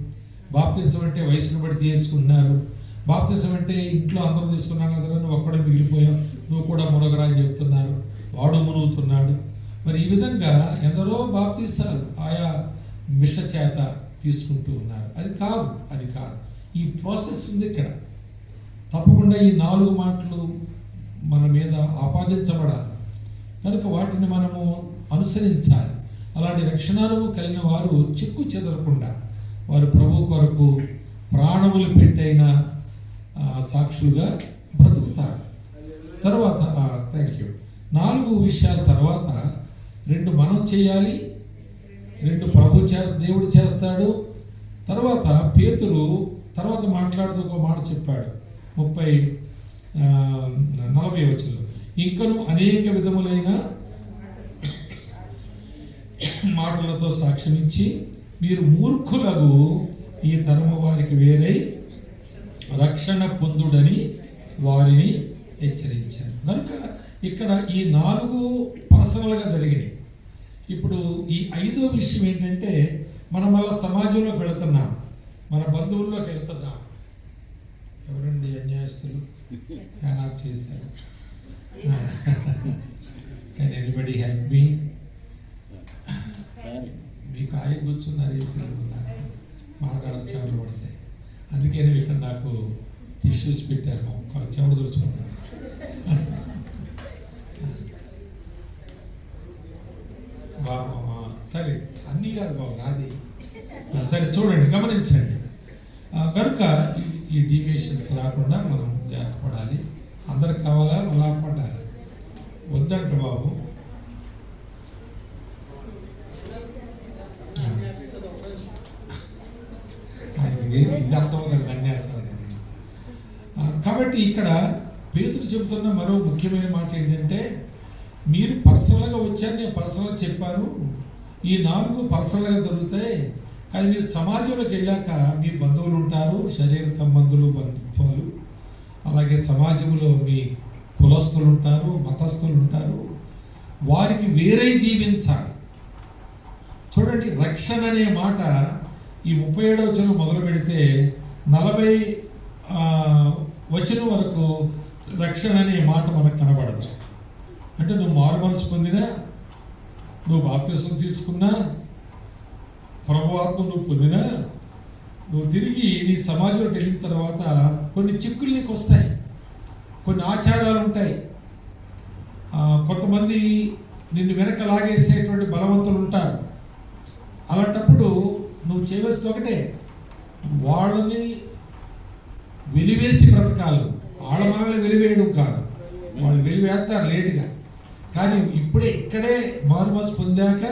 C: బాప్తిస్మం అంటే వయసును బట్టి తీసుకుంటున్నారు, బాప్తిస్మం అంటే ఇంట్లో అందరూ తీసుకున్నాం కదా, నువ్వు ఒక్కడే మిగిలిపోయావు, నువ్వు కూడా మునగరా అని చెప్తున్నారు, వాడు మునుగుతున్నాడు. మరి ఈ విధంగా ఎందరో బాప్తిసాలు ఆయా మిష చేత తీసుకుంటూ ఉన్నారు. అది కాదు. ఈ ప్రాసెస్ ఉంది ఇక్కడ. తప్పకుండా ఈ 4 మాటలు మన మీద ఆపాదించబడాలి. కనుక వాటిని మనము అనుసరించాలి. అలాంటి రక్షణానుభవం కలిగిన వారు చిక్కు చెదరకుండా వారు ప్రభు కొరకు ప్రాణములు పెట్టైన సాక్షులుగా బ్రతుకుతారు. తర్వాత 4 విషయాల తర్వాత 2 మనం చేయాలి, 2 ప్రభు దేవుడు చేస్తాడు. తర్వాత పేతురు మాట్లాడుతూ ఒక మాట చెప్పాడు 40వ వచనంలో, ఇంకను అనేక విధములైన మాటలతో సాక్ష్యమిచ్చి మీరు మూర్ఖులకు ఈ తరము వారికి వేరై రక్షణ పొందుడని వారిని హెచ్చరించారు. కనుక ఇక్కడ ఈ 4 పర్సనల్గా జరిగినాయి. ఇప్పుడు ఈ 5వ విషయం ఏంటంటే, మనం మళ్ళీ సమాజంలోకి వెళుతున్నాం, మన బంధువుల్లోకి వెళుతున్నాం. ఎవరండి అన్యాయస్తులు హ్యాండ్ ఆఫ్ చేశారు? Can anybody help me? మీకు ఆయి కూర్చున్నారు, ఏసీలు ఉన్నారు, మాట్లాడాలి, చెమటలు పడతాయి. అందుకే ఇక్కడ నాకు టిష్యూస్ పెట్టారు, చెమట తుడుచుకున్నారు. బాబా సరే, అన్నీ కాదు బాబు, నాది సరే. చూడండి, గమనించండి. కనుక ఈ డీవియేషన్స్ రాకుండా మనం జాగ్రత్త పడాలి. అందరికి కావాలా, అలా పడాలి, వద్దంట బాబు. ఇది అర్థమవుతుంది, ధన్యాసాలు. కాబట్టి ఇక్కడ పేతురు చెబుతున్న మరో ముఖ్యమైన మాట ఏంటంటే, మీరు పర్సనల్గా వచ్చారు, నేను పర్సనల్గా చెప్పాను. ఈ 4 పర్సనల్గా జరుగుతాయి. కానీ మీరు సమాజంలోకి వెళ్ళాక మీ బంధువులు ఉంటారు, శరీర సంబంధులు, బంధుత్వాలు, అలాగే సమాజంలో మీ కులస్తులు ఉంటారు, మతస్థులు ఉంటారు. వారికి వేరే జీవించాలి. చూడండి, రక్షణ అనే మాట ఈ 37వ వచనం మొదలు పెడితే 40 వచనం వరకు రక్షణ అనే మాట మనకు కనబడదు. అంటే నువ్వు మారు మనసు పొందినా, నువ్వు బాప్తిసం తీసుకున్నా, ప్రభు ఆత్మ నువ్వు పొందినా, నువ్వు తిరిగి నీ సమాజంలోకి వెళ్ళిన తర్వాత కొన్ని చిక్కులు నీకు వస్తాయి, కొన్ని ఆచారాలు ఉంటాయి. కొంతమంది నిన్ను వెనక లాగేసేటువంటి బలవంతులు ఉంటారు. అలాంటప్పుడు నువ్వు చేయవలసింది ఒకటే, వాళ్ళని వెలివేసి బ్రతకాలు. వాళ్ళ మనల్ని వెలివేయడం కాదు, వాళ్ళు వెలివేస్తారు లేటుగా. కానీ ఇక్కడే మారు మనసు పొందాక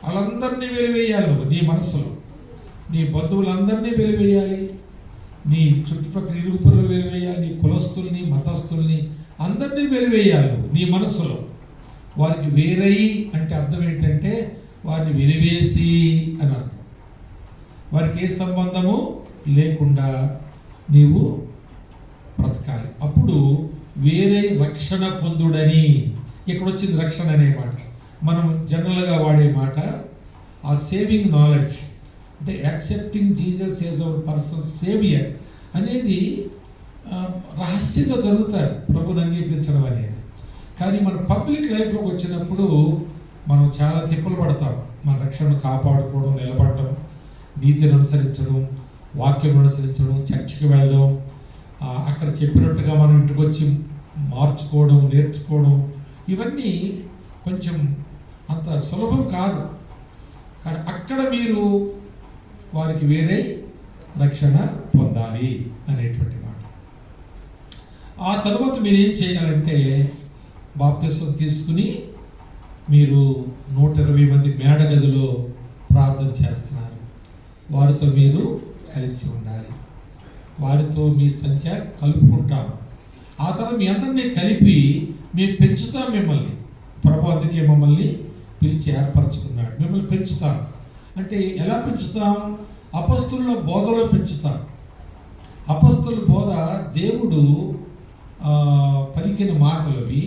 C: వాళ్ళందరినీ వెలివేయాలి. నీ మనసులో నీ బంధువులందరినీ వెలివేయాలి, నీ చుట్టుపక్కల ఇరుగు పొరుగులు వెలివేయాలి, నీ కులస్తుల్ని, మతస్థుల్ని అందరినీ వెలివేయాలి నీ మనసులో. వారికి వేరయి అంటే అర్థం ఏంటంటే వారిని వెలివేసి అని అర్థం. వారికి ఏ సంబంధము లేకుండా నీవు బ్రతకాలి. అప్పుడు వేరే రక్షణ పొందుడని, ఇక్కడ వచ్చింది రక్షణ అనే మాట. మనం జనరల్గా వాడే మాట ఆ సేవింగ్ నాలెడ్జ్, అంటే accepting Jesus as our personal saviour అనేది రహస్యంగా జరుగుతుంది, ప్రభుని అంగీకరించడం అనేది. కానీ మన పబ్లిక్ లైఫ్లోకి వచ్చినప్పుడు మనం చాలా తిప్పలు పడతాం. మన రక్షణను కాపాడుకోవడం, నిలబడడం, నీతిని అనుసరించడం, వాక్యం అనుసరించడం, చర్చికి వెళ్ళడం, అక్కడ చెప్పినట్టుగా మనం ఇంటికి వచ్చి మార్చుకోవడం, నేర్చుకోవడం, ఇవన్నీ కొంచెం అంత సులభం కాదు. కానీ అక్కడ మీరు వారికి వేరే రక్షణ పొందాలి అనేటువంటి మాట. ఆ తర్వాత మీరు ఏం చేయాలంటే, బాప్తిసం తీసుకుని మీరు 120 మంది మేడ గదిలో ప్రార్థన చేస్తున్నారు, వారితో మీరు కలిసి ఉండాలి, వారితో మీ సంఖ్య కలుపుకుంటాం. ఆ తర్వాత మీ అందరినీ కలిపి మేము పెంచుతాం మిమ్మల్ని. ప్రభు అందుకే మమ్మల్ని పిలిచి ఏర్పరచుకున్నాడు. మిమ్మల్ని పెంచుతాం అంటే ఎలా పెంచుతాం? అపస్తుల బోధలో పెంచుతాం. అపస్తుల బోధ దేవుడు పలికిన మాటలవి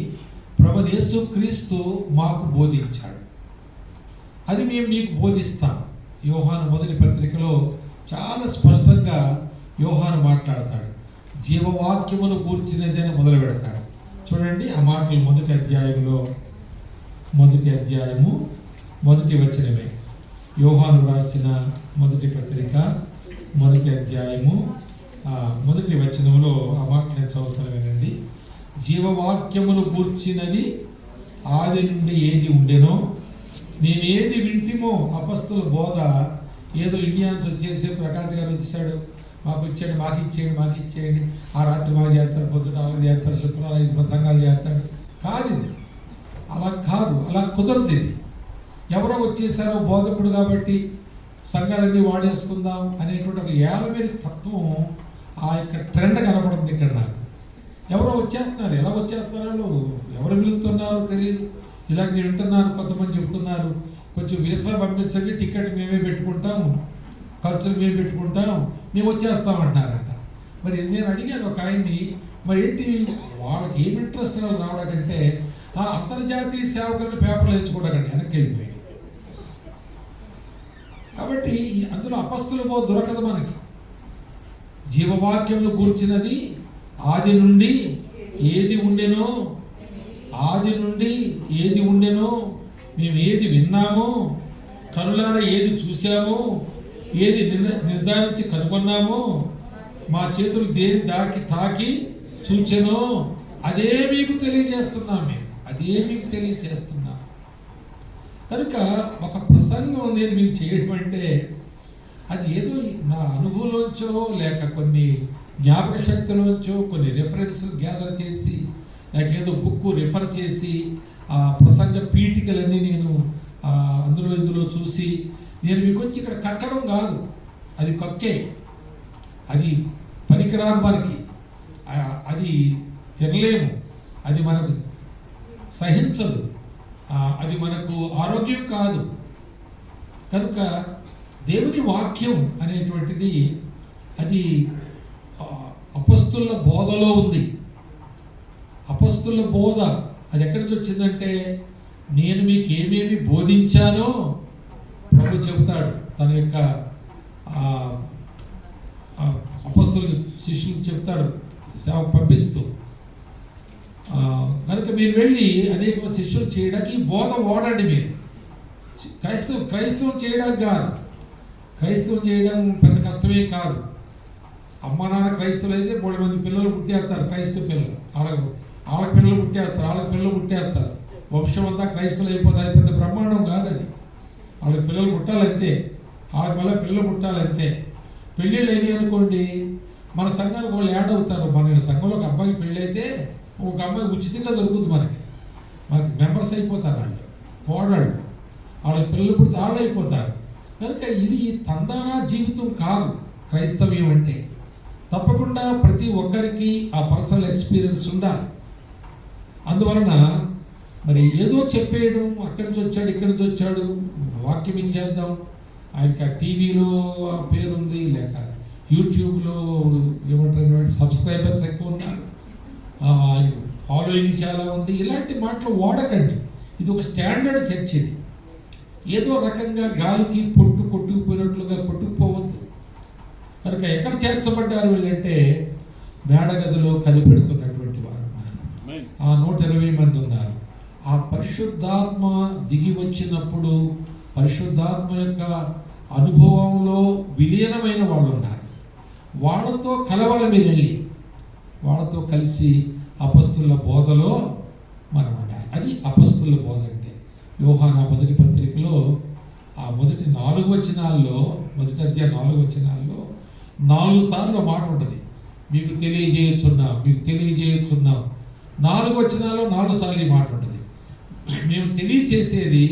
C: ప్రభు యేసుక్రీస్తు మాకు బోధించాడు. అది మేము మీకు బోధిస్తాం. యోహాను మొదటి పత్రికలో చాలా స్పష్టంగా యోహాను మాట్లాడతాడు. జీవవాక్యమును కూర్చునేదని మొదలు పెడతాడు. చూడండి ఆ మాటలు మొదటి అధ్యాయము మొదటి వచనమే. యోహాను రాసిన మొదటి పత్రిక మొదటి అధ్యాయము మొదటి వచనంలో ఆ మాటలు చదువుతాను వినండి. జీవవాక్యమును కూర్చినది ఆది నుండి ఏది ఉండెనో, మేము ఏది వింటిమో. అపస్తుల బోధ ఏదో ఇండియాతో చేసే ప్రకాష్ గారు వచ్చేసాడు, మాకు ఇచ్చేయండి, ఆ రాత్రి మాకు చేస్తాడు, పొద్దున అలాగే చేస్తాడు, శుక్రవారం 5 ప్రసంగాలు చేస్తాడు. కాదు ఇది, అలా కాదు, అలా కుదరదు. ఇది ఎవరో వచ్చేసారో బోధకుడు కాబట్టి సంఘాలన్నీ వాడేసుకుందాం అనేటువంటి ఒక ఏలమేరి తత్వం, ఆ యొక్క ట్రెండ్ కనపడుతుంది ఇక్కడ నాకు. ఎవరో వచ్చేస్తున్నారు. ఎలా వచ్చేస్తున్నారో, ఎవరు పిలుస్తున్నారో తెలియదు. ఇలాగ నేను వింటున్నాను, కొంతమంది చెప్తున్నారు కొంచెం వీసా పంపించండి, టికెట్ మేమే పెట్టుకుంటాం, ఖర్చులు మేము పెట్టుకుంటాం, మేము వచ్చేస్తామంటున్నారంట. మరి నేను అడిగాను ఒక ఆయన్ని, మరి ఏంటి వాళ్ళకి ఏం ఇంట్రెస్ట్ రావడానికంటే ఆ అంతర్జాతీయ సేవకులను పేపర్లు వేయించుకోవడాకండి, వెనక్కి వెళ్ళిపోయాడు. కాబట్టి అందులో అపస్తుల బోధ దొరకదు మనకి. జీవవాక్యమును కూర్చున్నది ఆది నుండి ఏది ఉండెనో, ఆది నుండి ఏది ఉండెనో, మేము ఏది విన్నామో, కనులారా ఏది చూసామో, ఏది నిర్ధారించి కనుగొన్నామో, మా చేతులు దేని తాకి చూచెనో అదే మీకు తెలియజేస్తున్నాం. మేము అదే మీకు తెలియజేస్తున్నాం. కనుక ఒక ప్రసంగం నేను మీకు చేయడం అంటే అది ఏదో నా అనుభవంలోంచో లేక కొన్ని జ్ఞాపక శక్తిలోంచో కొన్ని రెఫరెన్స్లు గ్యాదర్ చేసి లేక ఏదో బుక్ రిఫర్ చేసి ఆ ప్రసంగ పీఠికలన్నీ నేను ఇందులో చూసి నేను మీకు వచ్చి ఇక్కడ కక్కడం కాదు. అది కక్కే, అది పనికిరాదు మనకి, అది తినలేము, అది మనకు సహించదు, అది మనకు ఆరోగ్యం కాదు. కనుక దేవుని వాక్యం అనేటువంటిది అది అపస్తుల బోధలో ఉంది. అపస్తుల బోధ అది ఎక్కడి నుంచి వచ్చిందంటే, నేను మీకు ఏమేమి బోధించానో ప్రభు చెబుతాడు తన యొక్క అపస్తుల శిష్యులకు చెప్తాడు సేవ పంపిస్తూ. కనుక మీరు వెళ్ళి అనేక శిష్యులు చేయడానికి బోధ ఓడండి. మీరు క్రైస్తవం చేయడానికి కాదు, క్రైస్తవం చేయడం పెద్ద కష్టమే కాదు. అమ్మ నాన్న క్రైస్తవులు అయితే 3 మంది పిల్లలు పుట్టేస్తారు, క్రైస్తవ పిల్లలు, వాళ్ళకి పిల్లలు పుట్టేస్తారు, వాళ్ళకి పిల్లలు పుట్టేస్తారు, వంశం అంతా క్రైస్తవులు అయిపోతుంది. అది పెద్ద బ్రహ్మాండం కాదు. అది వాళ్ళకి పిల్లలు పుట్టాలంతే, వాళ్ళకి మళ్ళీ పిల్లలు పుట్టాలంతే. పెళ్ళిళ్ళు అయినాయి అనుకోండి, మన సంఘానికి వాళ్ళు యాడ్ అవుతారు. మన సంఘంలో ఒక అబ్బాయికి పెళ్ళి అయితే ఒక అమ్మాయి ఉచితంగా దొరుకుతుంది మనకి మెంబర్స్ అయిపోతారు. వాళ్ళు కోడాళ్ళు, వాళ్ళకి పిల్లలు పుడితే వాళ్ళు అయిపోతారు. కనుక ఇది తందానా జీవితం కాదు క్రైస్తవ్యం అంటే. తప్పకుండా ప్రతి ఒక్కరికి ఆ పర్సనల్ ఎక్స్పీరియన్స్ ఉండాలి. అందువలన మరి ఏదో చెప్పేయడం, అక్కడి నుంచి వచ్చాడు ఇక్కడి నుంచి వచ్చాడు, వాక్యం ఇచ్చేద్దాం, ఆయనకి టీవీలో పేరు ఉంది, లేక యూట్యూబ్లో ఏమంటారు సబ్స్క్రైబర్స్ ఎక్కువ ఉన్నారు, ఆయనకు ఫాలోయింగ్ చాలా ఉంది, ఇలాంటి మాటలు వాడకండి. ఇది ఒక స్టాండర్డ్ చర్చ్. ఇది ఏదో రకంగా గాలికి కొట్టుకుపోయినట్లుగా కొట్టుకుపోవద్దు. కనుక ఎక్కడ చేర్చబడ్డారు వీళ్ళంటే మేడగదిలో కలిపెడుతున్నటువంటి వారు ఉన్నారు, ఆ 120 మంది ఉన్నారు. ఆ పరిశుద్ధాత్మ దిగి వచ్చినప్పుడు పరిశుద్ధాత్మ యొక్క అనుభవంలో విలీనమైన వాళ్ళు ఉన్నారు. వాళ్ళతో కలవాలి మీరు వెళ్ళి, వాళ్ళతో కలిసి అపస్తుల బోధలో మనం ఉండాలి. అది అపస్తుల బోధ అంటే. యోహాను మొదటి పత్రికలో ఆ మొదటి 4 వచనాల్లో, మొదటి అధ్యాయం 4 వచనాల్లో 4 సార్లు మాట ఉంటుంది, మీకు తెలియజేయచున్నాం, మీకు తెలియజేయచున్నాం. 4 వచనాల్లో 4 సార్లు ఈ మాట ఉంటుంది. మేము తెలియచేసేది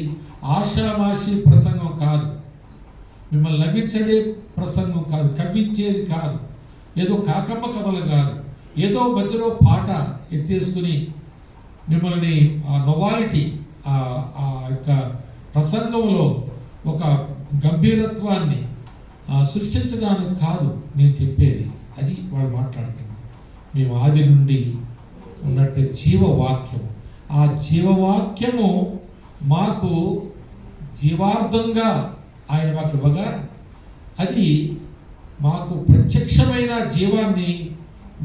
C: ఆషామాషి ప్రసంగం కాదు, మిమ్మల్ని నవ్వించడే ప్రసంగం కాదు, కప్పించేది కాదు, ఏదో కాకమ్మ కథలు కాదు, ఏదో మధ్యలో పాట ఎత్తేసుకుని మిమ్మల్ని ఆ నొవాలిటీ ఆ యొక్క ప్రసంగంలో ఒక గంభీరత్వాన్ని సృష్టించడానికి కాదు నేను చెప్పేది. అది వాళ్ళు మాట్లాడుతున్నారు. మేము ఆది నుండి ఉన్నట్టు జీవవాక్యం, ఆ జీవవాక్యము మాకు జీవార్థంగా ఆయన మాకు ఇవ్వగా అది మాకు ప్రత్యక్షమైన జీవాన్ని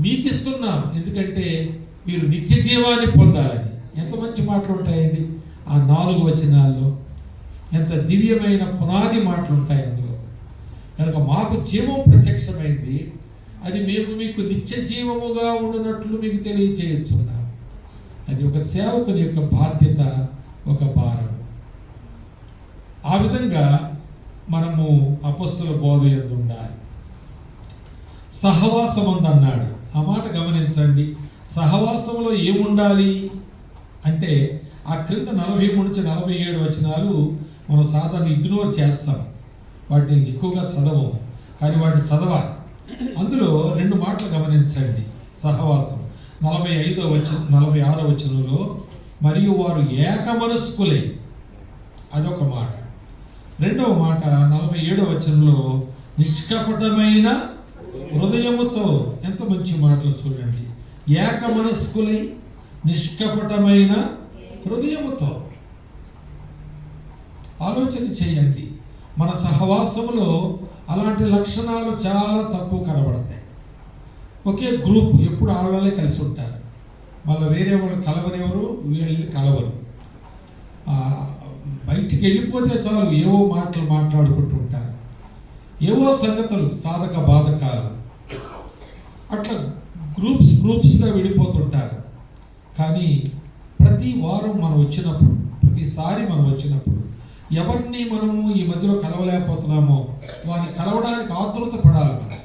C: మీకు ఇస్తున్నాం, ఎందుకంటే మీరు నిత్య జీవాన్ని పొందాలని. ఎంత మంచి మాటలు ఉంటాయండి ఆ 4 వచనాల్లో, ఎంత దివ్యమైన పునాది మాటలు ఉంటాయి అందులో. కనుక మాకు జీవం ప్రత్యక్షమైంది, అది మేము మీకు నిత్య జీవముగా ఉండునట్లు మీకు తెలియచేయచ్చున్నాం. అది ఒక సేవకుని యొక్క బాధ్యత, ఒక భారం. ఆ విధంగా మనము అపొస్తల బోధ యందు ఉండాలి. సహవాసం అన్నాడు. ఆ మాట గమనించండి. సహవాసంలో ఏముండాలి అంటే ఆ క్రింద 43 నుంచి 47 వచనాలు మనం సాధారణ ఇగ్నోర్ చేస్తాం, వాటిని ఎక్కువగా చదవము, కానీ వాటిని చదవాలి. అందులో 2 మాటలు గమనించండి. సహవాసం 46వ వచనంలో మరియు వారు ఏక మనస్కులై, అదొక మాట. రెండవ మాట 47వ వచనంలో నిష్కపటమైన హృదయముతో. ఎంత మంచి మాటలు చూడండి. ఏక మనస్కులై నిష్కపటమైన హృదయముతో. ఆలోచన చేయండి. మన సహవాసంలో అలాంటి లక్షణాలు చాలా తక్కువ కనబడతాయి. ఒకే గ్రూప్ ఎప్పుడు ఆడవాళ్ళే కలిసి ఉంటారు. మళ్ళీ వేరే వాళ్ళు కలవరెవరు, వీళ్ళు కలవరు. బయటికి వెళ్ళిపోతే చాలు ఏవో మాటలు మాట్లాడుకుంటూ ఉంటారు, ఏవో సంగతులు, సాధక బాధకాలు, అట్లా గ్రూప్స్గా విడిపోతుంటారు. కానీ ప్రతి వారం మనం వచ్చినప్పుడు, ప్రతిసారి మనం వచ్చినప్పుడు ఎవరిని మనము ఈ మధ్యలో కలవలేకపోతున్నామో వారిని కలవడానికి ఆతృత పడాలి మనం.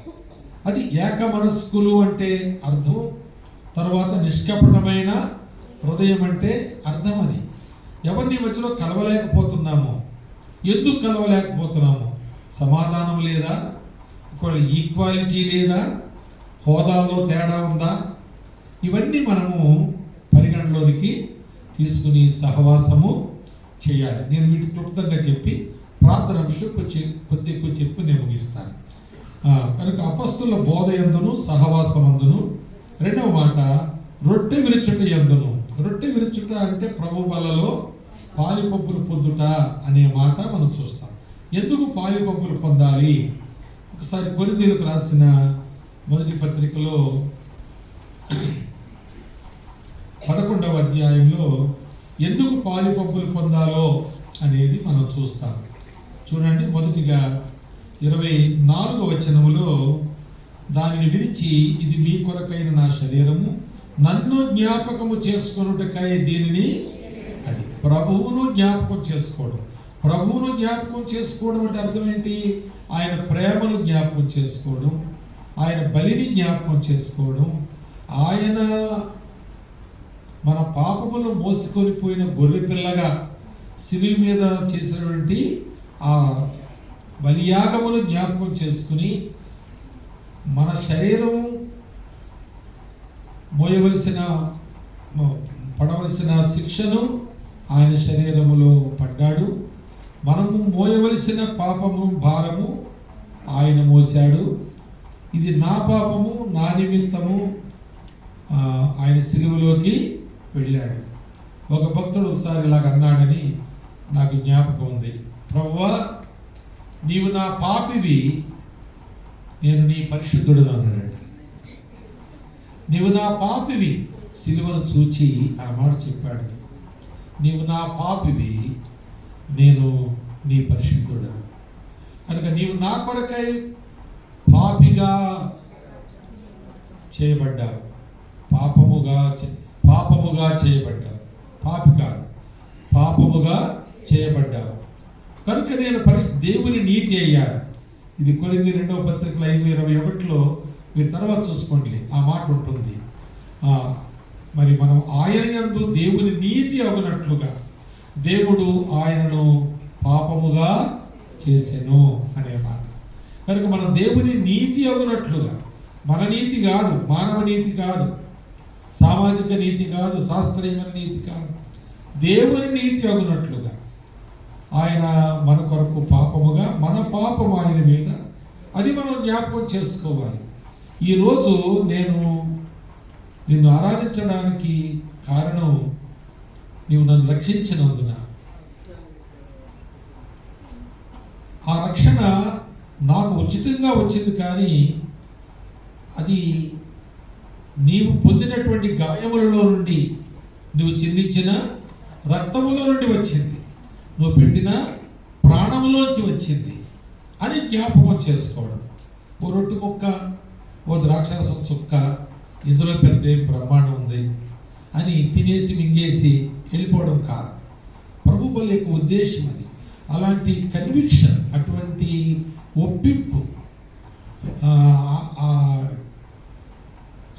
C: అది ఏక మనస్కులు అంటే అర్థం. తర్వాత నిష్కపటమైన హృదయం అంటే అర్థం. అది ఎవరిని మధ్యలో కలవలేకపోతున్నామో, ఎందుకు కలవలేకపోతున్నామో? సమాధానం లేదా, ఈక్వాలిటీ లేదా, హోదాలో తేడా ఉందా? ఇవన్నీ మనము పరిగణలోనికి తీసుకుని సహవాసము చేయాలి. నేను వీటికి క్లుప్తంగా చెప్పి ప్రార్థన విషయం కొద్ది ఎక్కువ చెప్పి నేను ముగిస్తాను. కనుక అపస్తుల బోధ యందును సహవాసమందును. రెండవ మాట రొట్టె విరుచుట యందును. రొట్టె విరుచుట అంటే ప్రభు బలలో పాలిపంపులు పొందుట అనే మాట మనం చూస్తాం. ఎందుకు పాలిపంపులు పొందాలి? ఒకసారి కొరింథీయులకు రాసిన మొదటి పత్రికలో 11వ అధ్యాయంలో ఎందుకు పాలిపంపులు పొందాలో అనేది మనం చూస్తాం. చూడండి, మొదటిగా 24వ వచనములో దానిని విరిచి, ఇది మీ కొరకైన నా శరీరము, నన్ను జ్ఞాపకము చేసుకొనుటకై దీనిని. అది ప్రభువును జ్ఞాపకం చేసుకోవడం. ప్రభువును జ్ఞాపకం చేసుకోవడం అంటే అర్థం ఏంటి? ఆయన ప్రేమను జ్ఞాపకం చేసుకోవడం, ఆయన బలిని జ్ఞాపకం చేసుకోవడం, ఆయన మన పాపమును మోసుకొని పోయిన గొర్రె పిల్లగా శిలువ మీద చేసినటువంటి ఆ బలియాగమును జ్ఞాపకం చేసుకుని మన శరీరం పడవలసిన శిక్షను ఆయన శరీరములో పడ్డాడు. మనము మోయవలసిన పాపము భారము ఆయన మోశాడు. ఇది నా పాపము, నా నిమిత్తము ఆయన సిలువలోకి వెళ్ళాడు. ఒక భక్తుడు ఒకసారి ఇలాగ అన్నాడని నాకు జ్ఞాపకం ఉంది. ప్రభువా, నీవు నా పాపివి, నేను నీ పరిశుద్ధుడు అన్నాడు. నీవు నా పాపివి, సిలువను చూచి ఆ మాట చెప్పాడు. నీవు నా పాపివి, నేను నీ పరిశుద్ధుడు. కనుక నీవు నా కొరకై పాపిగా చేయబడ్డావు, పాపముగా చేయబడ్డావు. పాపి కాదు, పాపముగా చేయబడ్డావు. కనుక నేను దేవుని నీతి అయ్యాను. ఇది కొరింథీ 2వ పత్రికలో 5:21లో మీరు తర్వాత చూసుకోండి, ఆ మాట ఉంటుంది. మరి మనం ఆయన యందు దేవుని నీతి అగునట్లుగా దేవుడు ఆయనను పాపముగా చేసెను అనే మాట. కనుక మనం దేవుని నీతి అగునట్లుగా, మన నీతి కాదు, మానవ నీతి కాదు, సామాజిక నీతి కాదు, శాస్త్రీయమైన నీతి కాదు, దేవుని నీతి అగునట్లుగా ఆయన మన కొరకు పాపముగా, మన పాపము ఆయన మీద, అది మనం జ్ఞాపకం చేసుకోవాలి. ఈరోజు నేను నిన్ను ఆరాధించడానికి కారణం నీవు నన్ను రక్షించినందున. ఆ రక్షణ నాకు ఉచితంగా వచ్చింది, కానీ అది నీవు పొందినటువంటి గాయములలో నుండి, నువ్వు చిందించిన రక్తములో నుండి వచ్చింది, నువ్వు పెట్టిన ప్రాణంలోంచి వచ్చింది అని జ్ఞాపకం చేసుకోవడం. ఓ రొట్టె ముక్క, ఓ ద్రాక్షరసం చుక్క, ఇందులో పెద్ద బ్రహ్మాండం ఉంది అని తినేసి మింగేసి వెళ్ళిపోవడం కాదు. ప్రభు బలి యొక్క ఉద్దేశం అది. అలాంటి కన్విక్షన్, అటువంటి ఒప్పింపు,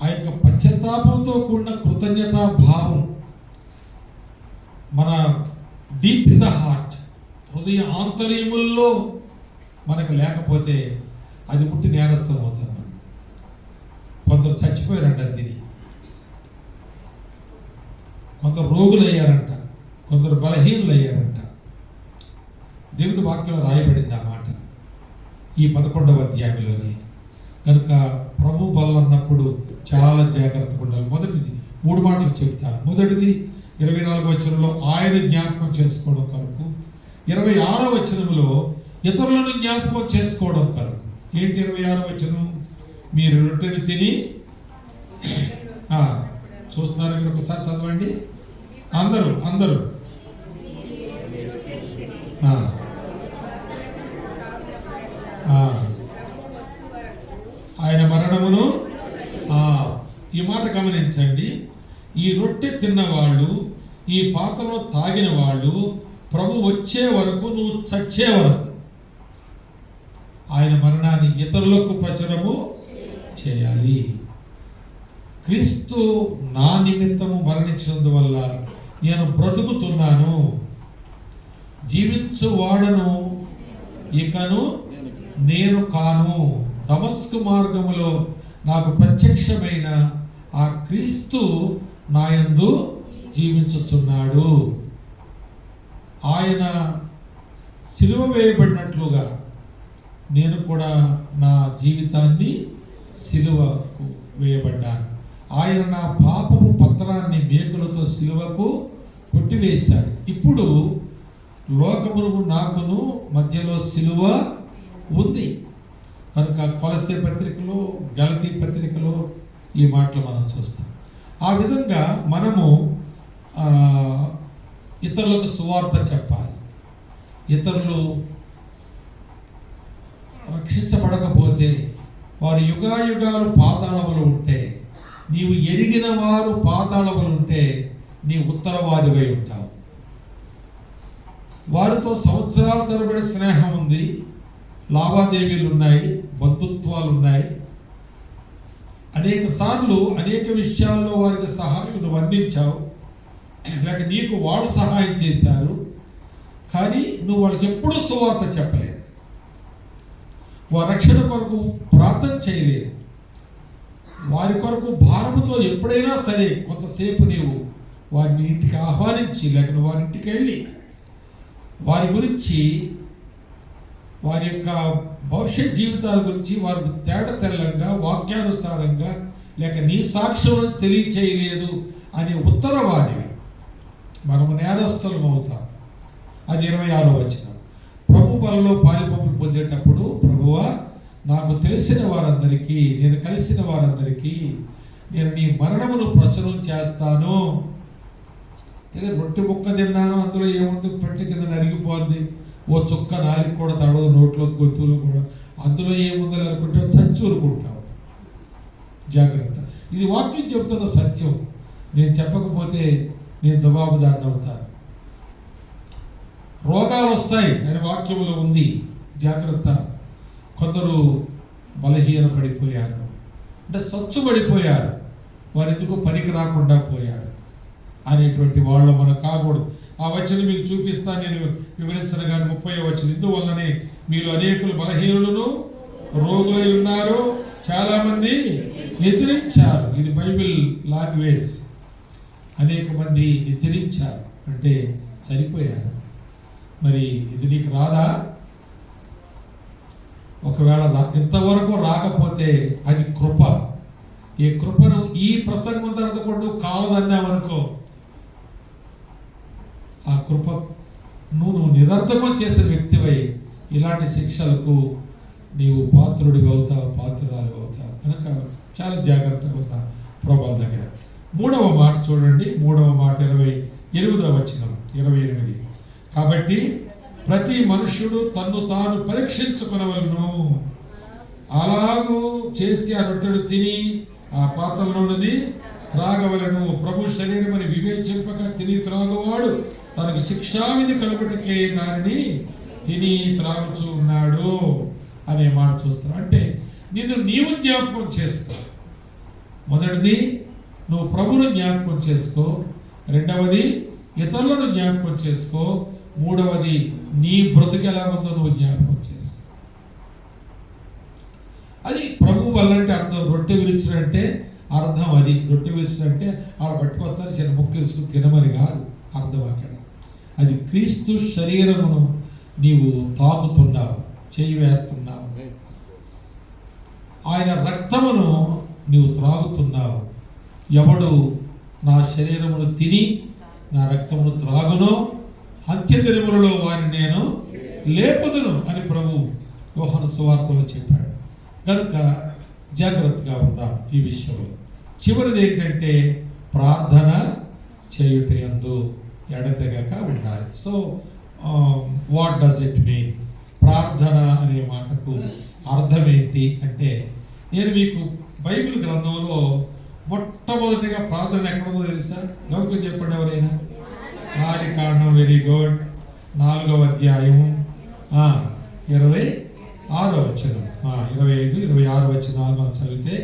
C: ఆ యొక్క పశ్చాత్తాపంతో కూడిన కృతజ్ఞతా భావం మన డీప్ ఇన్ ద హార్ట్, హృదయ ఆంతర్యముల్లో మనకు లేకపోతే అది పుట్టి నేరస్థం అవుతాం. మనం కొందరు చచ్చిపోయారంట తిని. కొందరు రోగులు అయ్యారంట, కొందరు బలహీనులు అయ్యారంట. దేవుడి వాక్యంలో రాయబడింది ఆ మాట ఈ 11వ అధ్యాయంలోనే. కనుక ప్రభు బల్ల అన్నప్పుడు చాలా జాగ్రత్తగా ఉండాలి. మొదటిది 3 మాటలు చెప్తాను. మొదటిది 24వ వచనంలో ఆయన జ్ఞాపకం చేసుకోవడం కొరకు, 26వ వచనంలో ఇతరులను జ్ఞాపకం చేసుకోవడం కొరకు. ఏంటి 26వ వచనం? మీరు రొట్టెని తిని చూస్తున్నారు, మీరు ఒకసారి చదవండి అందరూ. ఆయన మరణమును, ఈ మాట గమనించండి. ఈ రొట్టె తిన్నవాళ్ళు, ఈ పాత్రలో తాగిన వాళ్ళు ప్రభు వచ్చే వరకు, నువ్వు చచ్చే వరకు ఆయన మరణాన్ని ఇతరులకు ప్రచురము చేయాలి. క్రీస్తు నా నిమిత్తము మరణించినందువల్ల నేను బ్రతుకుతున్నాను, జీవించువాడను ఇకను నేను కాను. దమస్కు మార్గములో నాకు ప్రత్యక్షమైన ఆ క్రీస్తు నాయందు జీవించుచున్నాడు. ఆయన సిలువ వేయబడినట్లుగా నేను కూడా నా జీవితాన్ని సిలువకు వేయబడ్డాను. ఆయన నా పాపపు పత్రాన్ని మేకులతో సిలువకు కొట్టివేశాడు. ఇప్పుడు లోకమునకు నాకును మధ్యలో సిలువ ఉంది. కనుక కొలసే పత్రికలో, గలతీ పత్రికలో ఈ మాటలు మనం చూస్తాం. ఆ విధంగా మనము ఇతరులకు సువార్త చెప్పాలి. ఇతరులు రక్షించబడకపోతే, వారు యుగాయుగాలు పాతాళములు ఉంటే, నీవు ఎరిగిన వారు పాతాళములు ఉంటే నీ ఉత్తరవాదివై ఉంటావు. వారితో సంవత్సరాల తరబడి స్నేహం ఉంది, లావాదేవీలు ఉన్నాయి, బంధుత్వాలు ఉన్నాయి. అనేక సార్లు అనేక విషయాల్లో వారికి సహాయం నువ్వు అందించావు, లేక నీకు వాళ్ళు సహాయం చేశారు. కానీ నువ్వు వాళ్ళకి ఎప్పుడూ సువార్త చెప్పలేదు, వారి రక్షణ కొరకు ప్రార్థన చేయలేదు, వారి కొరకు భారముతో ఎప్పుడైనా సరే కొంతసేపు నీవు వారిని ఇంటికి ఆహ్వానించి, లేక వారి ఇంటికి వెళ్ళి వారి గురించి, వారి యొక్క భవిష్యత్ జీవితాల గురించి వారికి తెల్లంగా వాక్యానుసారంగా లేక నీ సాక్ష్యం తెలియచేయలేదు అనే ఉత్తరవాదివి, మనము నేరస్తులం అవుతాం. అది 26వ వచనం. ప్రభు బలలో పాలిపంపులు పొందేటప్పుడు, ప్రభువా నాకు తెలిసిన వారందరికీ, నేను కలిసిన వారందరికీ నేను నీ మరణమును ప్రచురం చేస్తాను. రొట్టె ముక్క తిన్నాను, అందులో ఏముంది, పట్టి కింద నరిగిపోద్ది, ఓ చుక్క నాలుగు కూడా తడవదు, నోట్లో గొంతులు కూడా, అందులో ఏముందని అనుకుంటే చచ్చూరుకుంటావు. జాగ్రత్త. ఇది వాక్యం చెబుతున్న సత్యం. నేను చెప్పకపోతే నేను జవాబుదారిని అవుతాను. రోగాలు వస్తాయి అని వాక్యంలో ఉంది, జాగ్రత్త. కొందరు బలహీన పడిపోయారు, అంటే స్వచ్ఛపడిపోయారు, వారు ఎందుకు పనికి రాకుండా పోయారు అనేటువంటి వాళ్ళు మనం కాకూడదు. ఆ వచనం మీకు చూపిస్తాను, నేను వివరించిన కానీ 30వ వచనం. ఇందువల్లనే మీరు అనేకులు బలహీనులను రోగులై ఉన్నారు, చాలా మంది నిద్రించారు. ఇది బైబిల్ లాంగ్వేజ్. అనేక మంది నిద్రించారు అంటే చనిపోయారు. మరి ఇది నీకు రాదా? ఒకవేళ ఇంతవరకు రాకపోతే అది కృప. ఈ కృపను ఈ ప్రసంగం తర్వాత కూడా నువ్వు కావదన్నావనుకో, ఆ కృప నువ్వు నిరర్థకం చేసిన వ్యక్తివై ఇలాంటి శిక్షలకు నీవు పాత్రుడివి అవుతావు, పాత్రురాలు అవుతావు. కనుక చాలా జాగ్రత్తగా ఉందా ప్రభువు దగ్గర. 3వ మాట చూడండి, 3వ మాట 28వ వచనం, 28. కాబట్టి ప్రతి మనుష్యుడు తన్ను తాను పరీక్షించుకునవలను, అలాగూ చేసి ఆ రొట్టెలు తిని ఆ పాత్రలోనిది త్రాగవలను. ప్రభు శరీరం అని వివేచింపక తిని త్రాగువాడు తనకు శిక్షావిధి కలుగుటకే దానిని తిని త్రాగుచూ ఉన్నాడు అనే మాట చూస్తాను. అంటే నిన్ను నీవు జ్ఞాపకం చేసుకో. మొదటిది నువ్వు ప్రభువును జ్ఞాపకం చేసుకో, రెండవది ఇతరులను జ్ఞాపకం చేసుకో, మూడవది నీ బ్రతుకు ఎలా ఉందో నువ్వు జ్ఞాపకం చేసుకో. అది ప్రభు వల్ల అంటే అర్థం. రొట్టె విరిచినంటే అర్థం అర్థం అది. రొట్టె విరుచుట అంటే ఆడ పట్టుకొస్తారు చిన్న ముక్క విరుచుకుని తినమని కాదు అర్థం అక్కడ. అది క్రీస్తు శరీరమును నీవు తాగుతున్నావు, చేయి వేస్తున్నావు, ఆయన రక్తమును నీవు త్రాగుతున్నావు. ఎవడు నా శరీరమును తిని నా రక్తమును త్రాగునో అంత్యదినములలో వారిని నేను లేపుదును అని ప్రభు యోహాను సువార్తలో చెప్పాడు. కనుక జాగ్రత్తగా ఉందాం ఈ విషయంలో. చివరిది ఏంటంటే ప్రార్థన చేయుట యందు ఎడతెగక ఉండాలి. So what does it mean? ప్రార్థన అనే మాటకు అర్థం ఏంటి అంటే, నేను మీకు బైబిల్ గ్రంథంలో మొట్టమొదటిగా ప్రార్థన ఎక్కడో తెలుసా? లోకం చెప్పండి ఎవరైనా. ఆది కాండం, వెరీ గుడ్, 4వ అధ్యాయం 26వ వచనం, 25, 26 వచనాలు మనం చదివితే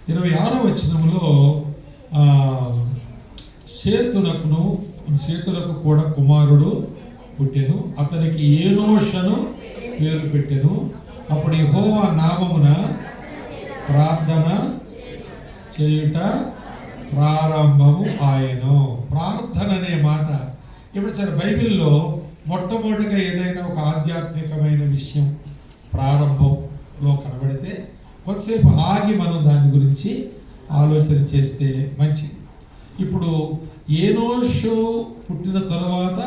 C: 26వ వచనంలో సేతునకు కూడా కుమారుడు పుట్టెను, అతనికి ఏనోషను పేరు పెట్టెను. అప్పుడు యెహోవా నామమున ప్రార్థన చేయుట ప్రారంభము ఆయను. ప్రార్థన అనే మాట ఇప్పుడు సరే బైబిల్లో మొట్టమొదటిగా ఏదైనా ఒక ఆధ్యాత్మికమైన విషయం ప్రారంభంలో కనబడితే కొంతసేపు ఆగి మనం దాని గురించి ఆలోచన చేస్తే మంచిది. ఇప్పుడు ఏనోషు పుట్టిన తరువాత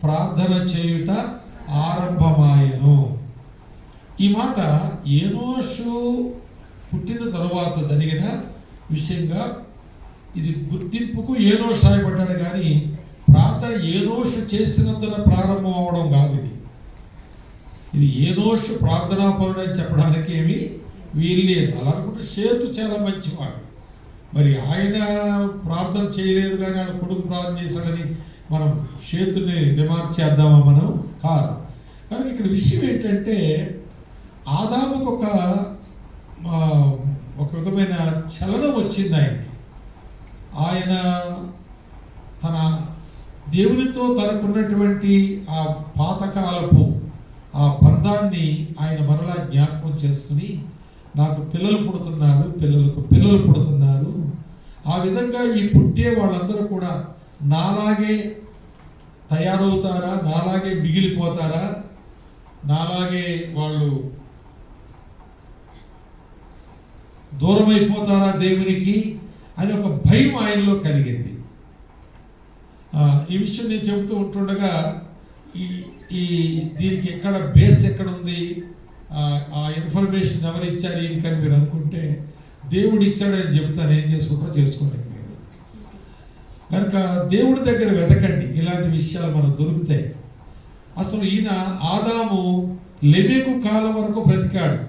C: ప్రార్థన చేయుట ఆరంభమాయను. ఈ మాట ఏనోషు పుట్టిన తరువాత జరిగిన విషయంగా ఇది గుర్తింపుకు ఏనోషు రాయబడ్డాడు, కానీ ప్రార్థన ఏనోషు చేసినందున ప్రారంభం అవడం కాదు. ఇది ఏనోషు ప్రార్థనా పరుడు అని చెప్పడానికి ఏమి వీల్లేదు. అలా అనుకుంటే సేతు చాలా మంచివాడు, మరి ఆయన ప్రార్థన చేయలేదు కానీ ఆయన కొడుకు ప్రార్థన చేశాడని మనం సేతుని రిమార్క్ చేద్దామా? మనం కాదు. కానీ ఇక్కడ విషయం ఏంటంటే ఆదాముకు ఒక విధమైన చలనం వచ్చింది ఆయనకి. ఆయన తన దేవునితో తనకున్నటువంటి ఆ పాతకాలపు ఆ బంధాన్ని ఆయన మరలా జ్ఞాపకం చేసుకుని, నాకు పిల్లలు పుడుతున్నారు, పిల్లలకు పిల్లలు పుడుతున్నారు, ఆ విధంగా ఈ పుట్టే వాళ్ళందరూ కూడా నాలాగే తయారవుతారా, నాలాగే మిగిలిపోతారా, నాలాగే వాళ్ళు దూరమైపోతారా దేవునికి అని ఒక భయం ఆయనలో కలిగింది. ఈ విషయం నేను చెబుతూ ఉంటుండగా ఈ దీనికి ఎక్కడ బేస్ ఎక్కడ ఉంది, ఆ ఇన్ఫర్మేషన్ ఎవరు ఇచ్చారు దీనికని మీరు అనుకుంటే దేవుడు ఇచ్చాడని చెబుతాను. ఏం చేసుకుంటారో చేసుకోండి మీరు. కనుక దేవుడి దగ్గర వెతకండి, ఇలాంటి విషయాలు మనకు దొరుకుతాయి. అసలు ఈయన ఆదాము లెమెకు కాలం వరకు బ్రతికాడు.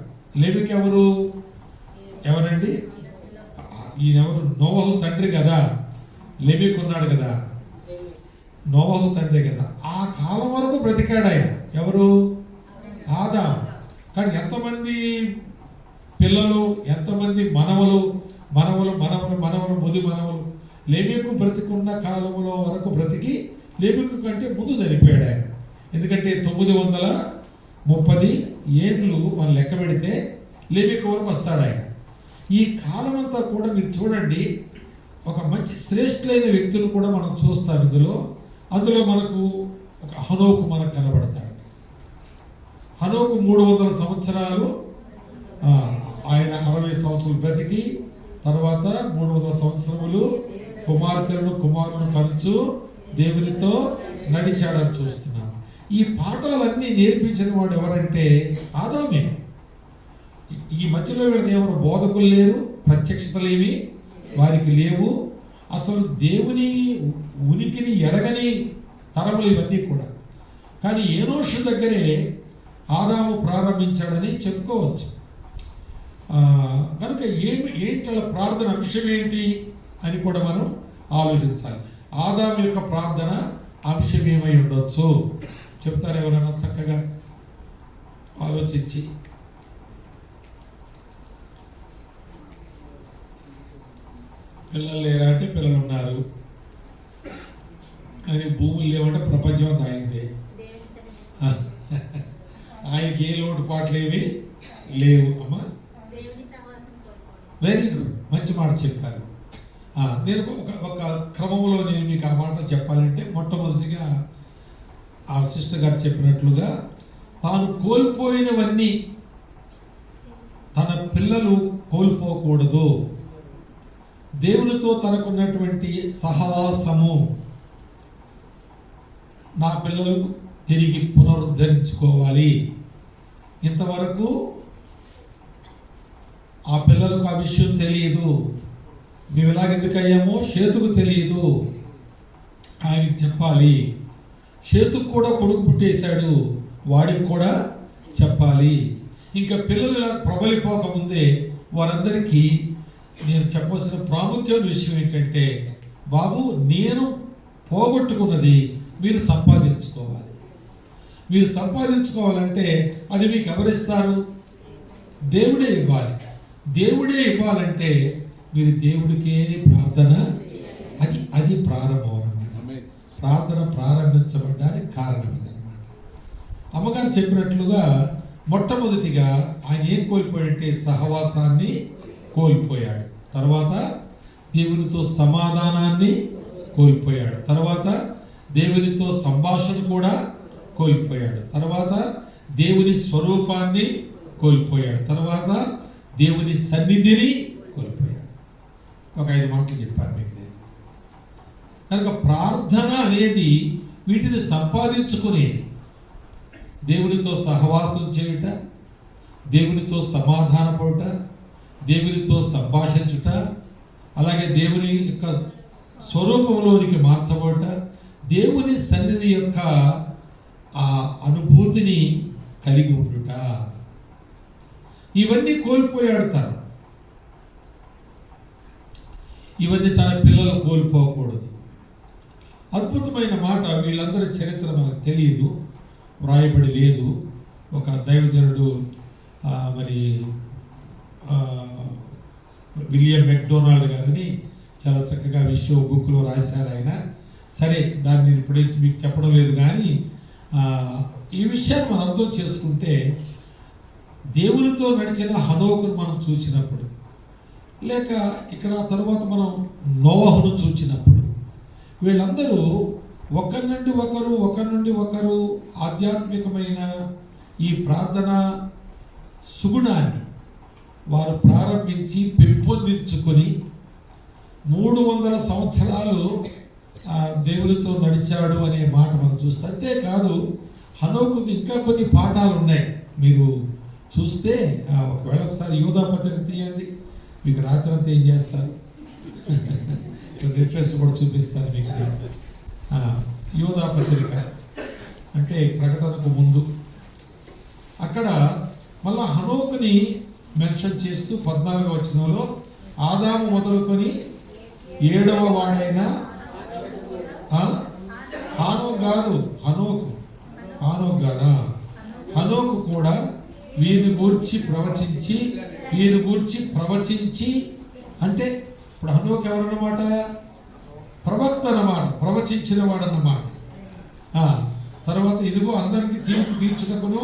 C: లెమెకు ఎవరండి? ఈయన ఎవరు? నోవహు తండ్రి కదా. లెమెకు ఉన్నాడు కదా, నోవహు తండ్రి కదా. ఆ కాలం వరకు బ్రతికాడు ఆయన. ఎవరు? ఆదాము. కానీ ఎంతమంది పిల్లలు, ఎంతమంది మనవలు, ముది మనవలు. లెమెకు బ్రతికున్న కాలంలో వరకు బ్రతికి లెమెకు కంటే ముందు చనిపోయాడు ఆయన. ఎందుకంటే 930 ఏండ్లు మనం లెక్క పెడితే లెమెకు వరకు వస్తాడు ఆయన. ఈ కాలం అంతా కూడా మీరు చూడండి, ఒక మంచి శ్రేష్ఠులైన వ్యక్తులు కూడా మనం చూస్తాం ఇందులో. అందులో మనకు ఒక హనోకు మనకు కనబడతాడు. హనోకు 300 సంవత్సరాలు, ఆయన 60 సంవత్సరాలు బ్రతికి తర్వాత 300 సంవత్సరములు కుమారులను కలుచు దేవునితో నడిచాడని చూస్తున్నాం. ఈ పాఠాలన్నీ నేర్పించిన వాడు ఎవరంటే ఆదామే. ఈ మధ్యలో వీళ్ళకి ఎవరు బోధకులు లేరు, ప్రత్యక్షతలేమి వారికి లేవు. అసలు దేవుని ఉనికిని ఎరగని తరములు ఇవన్నీ కూడా. కానీ ఏనోషు దగ్గరే ఆదాము ప్రారంభించాడని చెప్పుకోవచ్చు. కనుక ఏంటి అలా ప్రార్థన అంశం ఏంటి అని కూడా మనం ఆలోచించాలి. ఆదాము యొక్క ప్రార్థన అంశం ఏమై ఉండొచ్చు చెప్తారు ఎవరైనా చక్కగా ఆలోచించి? పిల్లలు లేరా అంటే పిల్లలు ఉన్నారు, అని భూములు లేవంటే ప్రపంచం అంతా అయిందే. ఆయనకి ఏ లోటుపాట్లు ఏవి లేవు. అమ్మా వెరీ గుడ్, మంచి మాట చెప్పారు. నేను ఒక క్రమంలో నేను మీకు ఆ మాట చెప్పాలంటే, మొట్టమొదటిగా ఆ సిస్టర్ గారు చెప్పినట్లుగా తాను కోల్పోయినవన్నీ తన పిల్లలు కోల్పోకూడదు. దేవునితో తనకున్నటువంటి సహవాసము నా పిల్లలు తిరిగి పునరుద్ధరించుకోవాలి. ఇంతవరకు ఆ పిల్లలకు ఆ విషయం తెలియదు. మేము ఎలాగెందుకు అయ్యామో షేతుకు తెలియదు, ఆయనకి చెప్పాలి. షేతుకు కూడా కొడుకు పుట్టేశాడు, వాడికి కూడా చెప్పాలి. ఇంకా పిల్లలు ఇలా ప్రబలిపోకముందే వారందరికీ నేను చెప్పవలసిన ప్రాముఖ్యమైన విషయం ఏంటంటే, బాబు నేను పోగొట్టుకున్నది మీరు సంపాదించుకోవాలి. మీరు సంపాదించుకోవాలంటే అది మీకు ఎవరిస్తారు? దేవుడే ఇవ్వాలి. దేవుడే ఇవ్వాలంటే మీరు దేవుడికే ప్రార్థన, అది ప్రారంభం అన్నమాట. ప్రార్థన ప్రారంభించబడ్డానికి కారణం అదనమాట. అమ్మగారు చెప్పినట్లుగా మొట్టమొదటిగా ఆయన ఏం కోల్పోయాడంటే సహవాసాన్ని కోల్పోయాడు. తర్వాత దేవునితో సమాధానాన్ని కోల్పోయాడు. తర్వాత దేవునితో సంభాషణ కూడా కోల్పోయాడు. తర్వాత దేవుని స్వరూపాన్ని కోల్పోయాడు. తర్వాత దేవుని సన్నిధిని కోల్పోయాడు. ఒక 5 మాటలు చెప్పాను మీకు నేను. కనుక ప్రార్థన అనేది వీటిని సంపాదించుకునేది. దేవునితో సహవాసం చేయుట, దేవునితో సమాధానపడుట, దేవునితో సంభాషించుట, అలాగే దేవుని యొక్క స్వరూపంలోనికి మార్చబడుట, దేవుని సన్నిధి యొక్క ఆ అనుభూతిని కలిగి ఉండుట, ఇవన్నీ కోల్పోయాడు తను. ఇవన్నీ తన పిల్లలు కోల్పోకూడదు. అద్భుతమైన మాట. వీళ్ళందరి చరిత్ర మనకు తెలియదు, వ్రాయబడి లేదు. ఒక దైవజనుడు మరి విలియం మెక్డొనాల్డ్ గారిని చాలా చక్కగా విషయం బుక్లో రాశారు ఆయన. సరే, దాన్ని ఇప్పుడే మీకు చెప్పడం లేదు, కానీ ఈ విషయాన్ని మనం అర్థం చేసుకుంటే, దేవునితో నడిచిన హనోకును మనం చూసినప్పుడు, లేక ఇక్కడ తరువాత మనం నోవహును చూసినప్పుడు, వీళ్ళందరూ ఒకరి నుండి ఒకరు ఆధ్యాత్మికమైన ఈ ప్రార్థన సుగుణాన్ని వారు ప్రారంభించి పెంపొందించుకొని 300 సంవత్సరాలు దేవునితో నడిచాడు అనే మాట మనం చూస్తే. అంతేకాదు హనోకు ఇంకా కొన్ని పాఠాలు ఉన్నాయి. మీరు చూస్తే ఒకవేళ ఒకసారి యోధా పత్రిక తీయండి, మీకు రాత్రి అంతా ఏం చేస్తారు, రిఫరెన్స్ కూడా చూపిస్తారు మీకు. యోధా పత్రిక అంటే ప్రకటనకు ముందు అక్కడ మళ్ళా హనోకుని మెన్షన్ చేస్తూ 14వ వచనంలో ఆదాము మొదలుకొని 7వ వాడైన హనోకు కూడా వీరిని గూర్చి ప్రవచించి అంటే ఇప్పుడు హనోకు ఎవరన్నమాట? ప్రవక్త అన్నమాట, ప్రవచించిన వాడు అన్నమాట. తర్వాత ఇదిగో అందరికీ తీర్పు తీర్చుటకును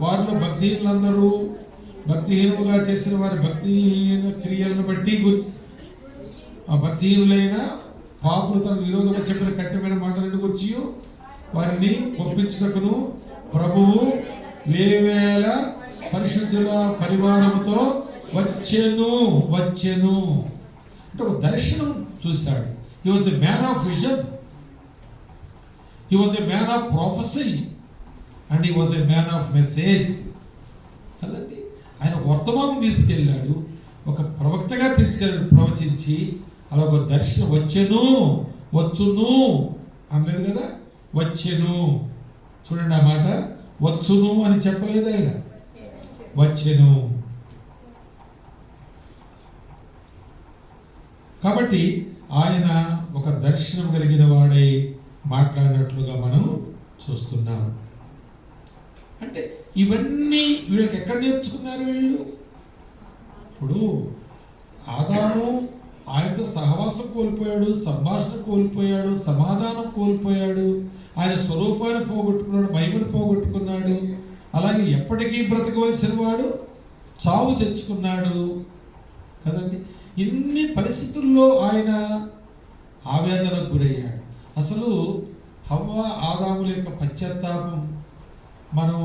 C: వారిలో భక్తిహీనులుగా చేసిన వారి భక్తిహీన క్రియలను బట్టి భక్తిహీనులైన పాపులు తన విరోధంగా చెప్పిన కఠినమైన మాటలను గురించి వారిని ఒప్పించుటకును ప్రభువు వేవేల పరిశుద్ధుల పరివారంతో వచ్చెను అంటే ఒక దర్శనం చూశాడు. He was a man of vision. He was a man of prophecy. And he was a man of message. కదండి, ఆయన వర్తమానం తీసుకెళ్ళాడు, ఒక ప్రవక్తగా తీసుకెళ్ళాడు, ప్రవచించి అలా ఒక దర్శనం వచ్చును అనలేదు కదా, వచ్చెను. చూడండి ఆ మాట, వచ్చును అని చెప్పలేదు ఆయన, వచ్చెను. కాబట్టి ఆయన ఒక దర్శనం కలిగిన వాడై మాట్లాడినట్లుగా మనం చూస్తున్నాం. అంటే ఇవన్నీ వీళ్ళకి ఎక్కడ నేర్చుకున్నారు వీళ్ళు? ఇప్పుడు ఆదాము ఆయనతో సహవాసం కోల్పోయాడు, సంభాషణ కోల్పోయాడు, సమాధానం కోల్పోయాడు, ఆయన స్వరూపాన్ని పోగొట్టుకున్నాడు, మహిమను పోగొట్టుకున్నాడు. అలాగే ఎప్పటికీ బ్రతకవలసిన వాడు చావు తెచ్చుకున్నాడు కదండి. ఇన్ని పరిస్థితుల్లో ఆయన ఆవేదనకు గురయ్యాడు. అసలు హవ్వ ఆదాముల యొక్క పశ్చాత్తాపం మనం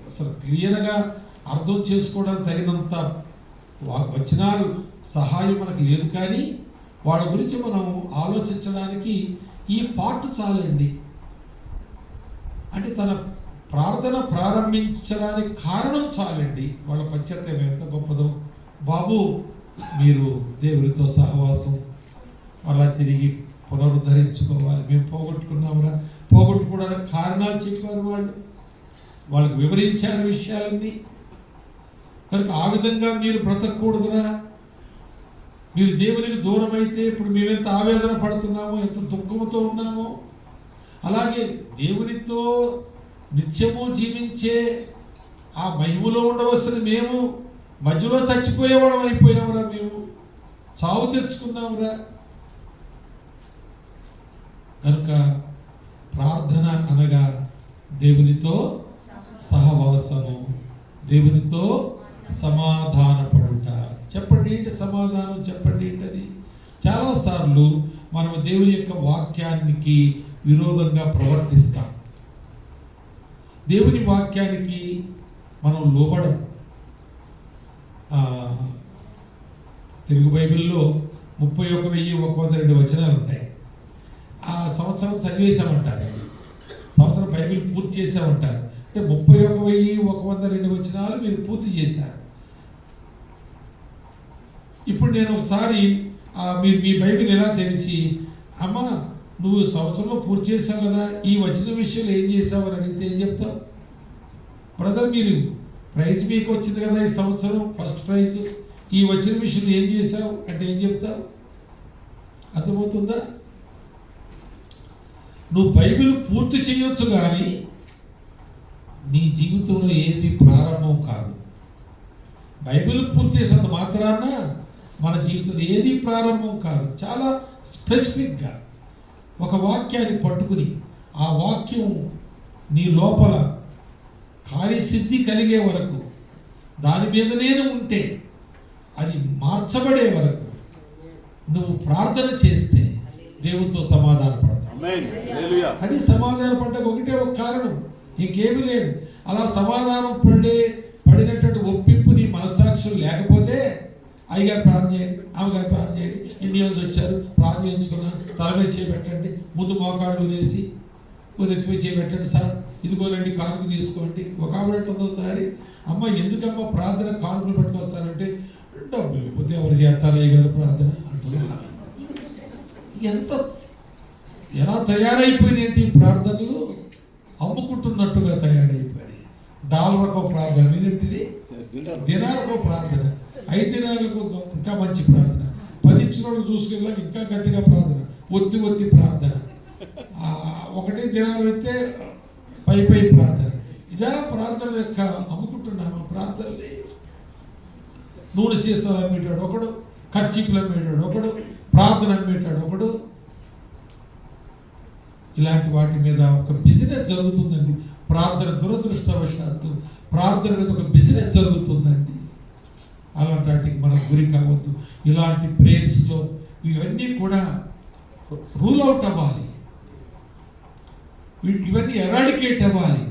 C: అసలు క్లియర్గా అర్థం చేసుకోవడానికి తగినంత వచనాలు సహాయం మనకు లేదు, కానీ వాళ్ళ గురించి మనం ఆలోచించడానికి ఈ పార్ట్ చాలండి. అంటే తన ప్రార్థన ప్రారంభించడానికి కారణం చాలండి. వాళ్ళ పశ్చాత్తాపం ఎంత గొప్పదో. బాబు, మీరు దేవుడితో సహవాసం అలా తిరిగి పునరుద్ధరించుకోవాలి. మేము పోగొట్టుకున్నామురా, పోగొట్టుకోవడానికి కారణాలు చెప్పారు వాళ్ళకి వివరించారు విషయాలన్నీ. కనుక ఆ విధంగా మీరు బ్రతకూడదురా. మీరు దేవునికి దూరం అయితే ఇప్పుడు మేమెంత ఆవేదన పడుతున్నామో, ఎంత దుఃఖంతో ఉన్నామో, అలాగే దేవునితో నిత్యము జీవించే ఆ మహిమలో ఉండవలసిన మేము మధ్యలో చచ్చిపోయేవాళ్ళం అయిపోయామురా. మేము చావు తెచ్చుకున్నామురా. కనుక ప్రార్థన అనగా దేవునితో సహవాసము, దేవునితో సమాధానపడుట. చెప్పండి ఏంటి సమాధానం? చెప్పండి ఏంటది? చాలాసార్లు మనం దేవుని యొక్క వాక్యానికి విరోధంగా ప్రవర్తిస్తాం. దేవుని వాక్యానికి మనం లోబడం. తెలుగు బైబిల్లో 31,102 వచనాలు ఉంటాయి. ఆ సంవత్సరం చదివేశామంటారు, సంవత్సరం బైబిల్ పూర్తి చేసామంటారు. అంటే 31,102 వచనాలు మీరు పూర్తి చేశారు. ఇప్పుడు నేను ఒకసారి మీరు మీ బైబిల్ ఎలా తెలిసి, అమ్మ నువ్వు సంవత్సరంలో పూర్తి చేసావు కదా, ఈ వచ్చిన విషయంలో ఏం చేసావు అని అడిగితే ఏం చెప్తావు? బ్రదర్, మీరు ప్రైజ్ మీకు వచ్చింది కదా ఈ సంవత్సరం, ఫస్ట్ ప్రైజ్, ఈ వచ్చిన విషయంలో ఏం చేసావు అంటే ఏం చెప్తావు? అర్థమవుతుందా? నువ్వు బైబిల్ పూర్తి చేయొచ్చు, కానీ నీ జీవితంలో ఏది ప్రారంభం కాదు. బైబిల్ పూర్తి చేసేంత మాత్రాన మన జీవితంలో ఏది ప్రారంభం కాదు. చాలా స్పెసిఫిక్గా ఒక వాక్యాన్ని పట్టుకుని ఆ వాక్యం నీ లోపల కార్యసిద్ధి కలిగే వరకు, దాని మీదనే ఉంటే, అది మార్చబడే వరకు నువ్వు ప్రార్థన చేస్తే దేవునితో సమాధాన పడతావు. అది సమాధాన పడ్డకు ఒకటే ఒక కారణం, ఇంకేమీ లేదు. అలా సమాధానం పడినటువంటి ఒప్పింపు నీ మనస్సాక్షులు లేకపోతే, అయ్యగారు ప్రార్థన చేయండి, అమ్మగారు ప్రార్థన చేయండి, ఇండియన్స్ వచ్చారు ప్రార్థన చేయించుకున్నా, తల మీద చేపెట్టండి, ముందు మోకాళ్ళు వేసి నెత్తిపై చేపెట్టండి, సార్ ఇదిగోనండి కానుక తీసుకోండి. ఒక ఆవిడట్టుందో ఒకసారి, అమ్మ ఎందుకమ్మా ప్రార్థన కానుకలు పట్టుకొస్తానంటే, డబ్బులు లేకపోతే ఎవరు చేస్తారు అయ్యగారు ప్రార్థన అంటున్నారు. ఎలా తయారైపోయినాయంటే ఈ ప్రార్థనలు అమ్ముకుంటున్నట్టుగా తయారైపోయాయి. డాలర్కో ప్రార్థన, ఇదేంటిది దినాలకో ప్రార్థన, 5 దినాలకు ఇంకా మంచి ప్రార్థన, 10 ఇచ్చినోడు చూసుకెళ్ళాక ఇంకా గట్టిగా ప్రార్థన, ఒత్తి ప్రార్థన, 1 దినాలు అయితే పై ప్రార్థన. ఇదా ప్రార్థన యొక్క అమ్ముకుంటున్నామా ప్రార్థనని? నూనె సీసాలు అమ్మేటాడు ఒకడు, కర్చీపులు అమ్మేటాడు ఒకడు, ప్రార్థన అమ్మేటాడు ఒకడు. ఇలాంటి వాటి మీద ఒక బిజినెస్ జరుగుతుందండి. ప్రార్థన, దురదృష్టవశాత్తు ప్రార్థన మీద ఒక బిజినెస్ జరుగుతుందండి. అలాంటి వాటికి మనం గురి కావద్దు. ఇలాంటి ప్రేయర్స్లో ఇవన్నీ కూడా రూల్ అవుట్ అవ్వాలి, ఇవన్నీ ఎరాడికేట్ అవ్వాలి.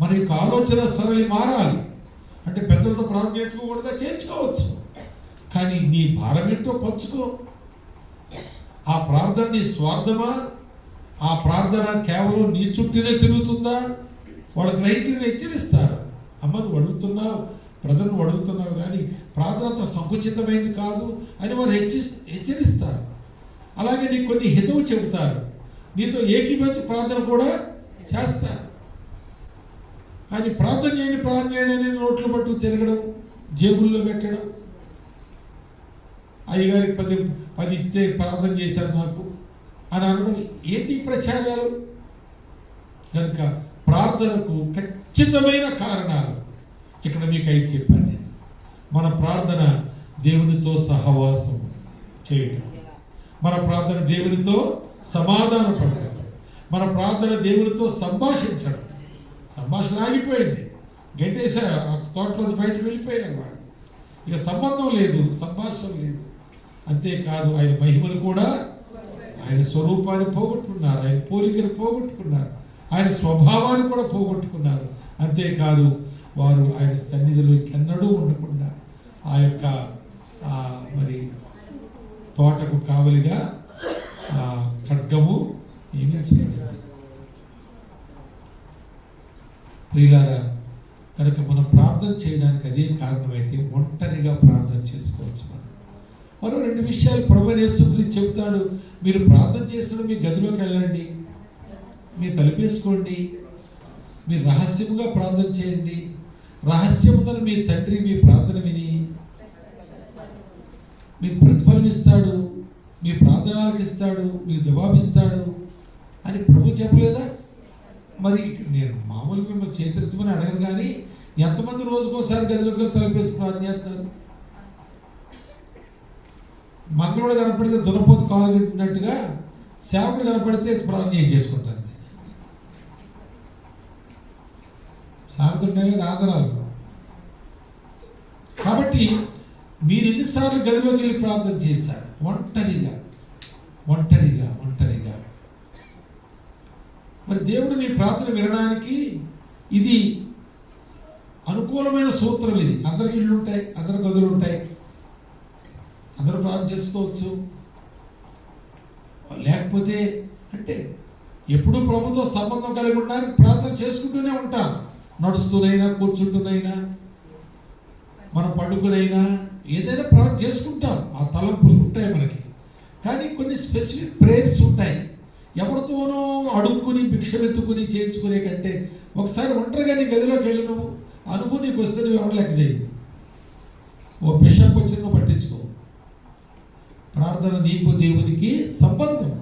C: మన యొక్క ఆలోచన సరళి మారాలి. అంటే పెద్దలతో ప్రార్థన చేసుకోకూడదా? చేయించుకోవచ్చు, కానీ నీ భారం ఏంటో పంచుకో. ఆ ప్రార్థన నీ స్వార్థమా? ఆ ప్రార్థన కేవలం నీ చుట్టూనే తిరుగుతుందా? వాళ్ళకి రైతులను హెచ్చరిస్తారు, అమ్మ నువ్వు అడుగుతున్నావు, బ్రదర్ను అడుగుతున్నావు, కానీ ప్రార్థన అంత సంకుచితమైంది కాదు అని వారు హెచ్చరిస్తారు. అలాగే నీకు కొన్ని హితవు చెబుతారు, నీతో ఏకీభవించి ప్రార్థన కూడా చేస్తారు. కానీ ప్రార్థన చేయండి అని నోట్లు పట్టు తిరగడం, జేబుల్లో పెట్టడం, అయ్యగారికి 10 ఇస్తే ప్రార్థన చేశారు నాకు అని అనడం, ఏంటి ప్రచారాలు? కనుక ప్రార్థనకు ఖచ్చితమైన కారణాలు ఇక్కడ మీకు 5 చెప్పాను నేను. మన ప్రార్థన దేవునితో సహవాసం చేయటం, మన ప్రార్థన దేవునితో సమాధాన పడటం, మన ప్రార్థన దేవునితో సంభాషించడం. సంభాషణ ఆగిపోయింది, గంటేశారు, ఆ తోటలో బయటకు వెళ్ళిపోయారు వాళ్ళు. ఇక సంబంధం లేదు, సంభాషణ లేదు. అంతేకాదు ఆయన మహిమను కూడా, ఆయన స్వరూపాన్ని పోగొట్టుకున్నారు, ఆయన పోలికను పోగొట్టుకున్నారు, ఆయన స్వభావాన్ని కూడా పోగొట్టుకున్నారు. అంతేకాదు వారు ఆయన సన్నిధిలో ఎన్నడూ ఉండకుండా ఆ యొక్క మరి తోటకు కావలిగా ఖడ్గము నియమించబడింది. ప్రియులారా, కనుక మనం ప్రార్థన చేయడానికి అదే కారణమైతే ఒంటరిగా ప్రార్థన చేసుకోవచ్చు. మరో 2 విషయాలు ప్రభువైన యేసుక్రీస్తు చెప్తాడు. మీరు ప్రార్థన చేస్తున్న మీ గదిలోకి వెళ్ళండి, మీరు తలుపేసుకోండి, మీరు రహస్యంగా ప్రార్థన చేయండి. రహస్యముగా మీ తండ్రి మీ ప్రార్థన విని మీకు ప్రతిఫలం ఇస్తాడు, మీ ప్రార్థనలకు ఇస్తాడు, మీకు జవాబిస్తాడు అని ప్రభు చెప్పలేదా? మరి నేను మామూలుగా మిమ్మల్ని చేతులెత్తమని అడగను, కానీ ఎంతమంది రోజుకోసారి గదిలోకి తలుపేసి ప్రార్థన చేస్తున్నారు? మంగళుడు కనపడితే దున్నపోతు కాలు కట్టినట్టుగా సేవకుడు కనపడితే ప్రార్థన చేసుకుంటారు. సామెత ఉన్నాయి కదా ఆంధ్రాలు. కాబట్టి మీరు ఎన్నిసార్లు గదిలోకి వెళ్ళి ప్రార్థన చేశారు? ఒంటరిగా ఒంటరిగా ఒంటరిగా. మరి దేవుడు నీ ప్రార్థన వినడానికి ఇది అనుకూలమైన సూత్రం. ఇది అందరికి ఇళ్ళు ఉంటాయి, అందరి గదులు ఉంటాయి, అందరూ ప్రార్థన చేసుకోవచ్చు. లేకపోతే అంటే ఎప్పుడూ ప్రభుతో సంబంధం కలిగి ఉండడానికి ప్రార్థన చేసుకుంటూనే ఉంటాం. నడుస్తూనైనా, కూర్చుంటూనైనా, మనం పడుకునైనా ఏదైనా ప్రార్థన చేసుకుంటాం. ఆ తలంపులు ఉంటాయి మనకి. కానీ కొన్ని స్పెసిఫిక్ ప్రేయర్స్ ఉంటాయి. ఎవరితోనో అడుక్కుని భిక్షమెత్తుకుని చేయించుకునే కంటే ఒకసారి ఒంటరిగా నీ గదిలోకి వెళ్ళి నువ్వు అనుభవం నీకు వస్తే నువ్వు ఎవరు లెక్క చేయవు. ఓ బిషప్ వచ్చి నువ్వు పట్టించుకో. ప్రార్థన నీకు దేవునికి సంబంధం,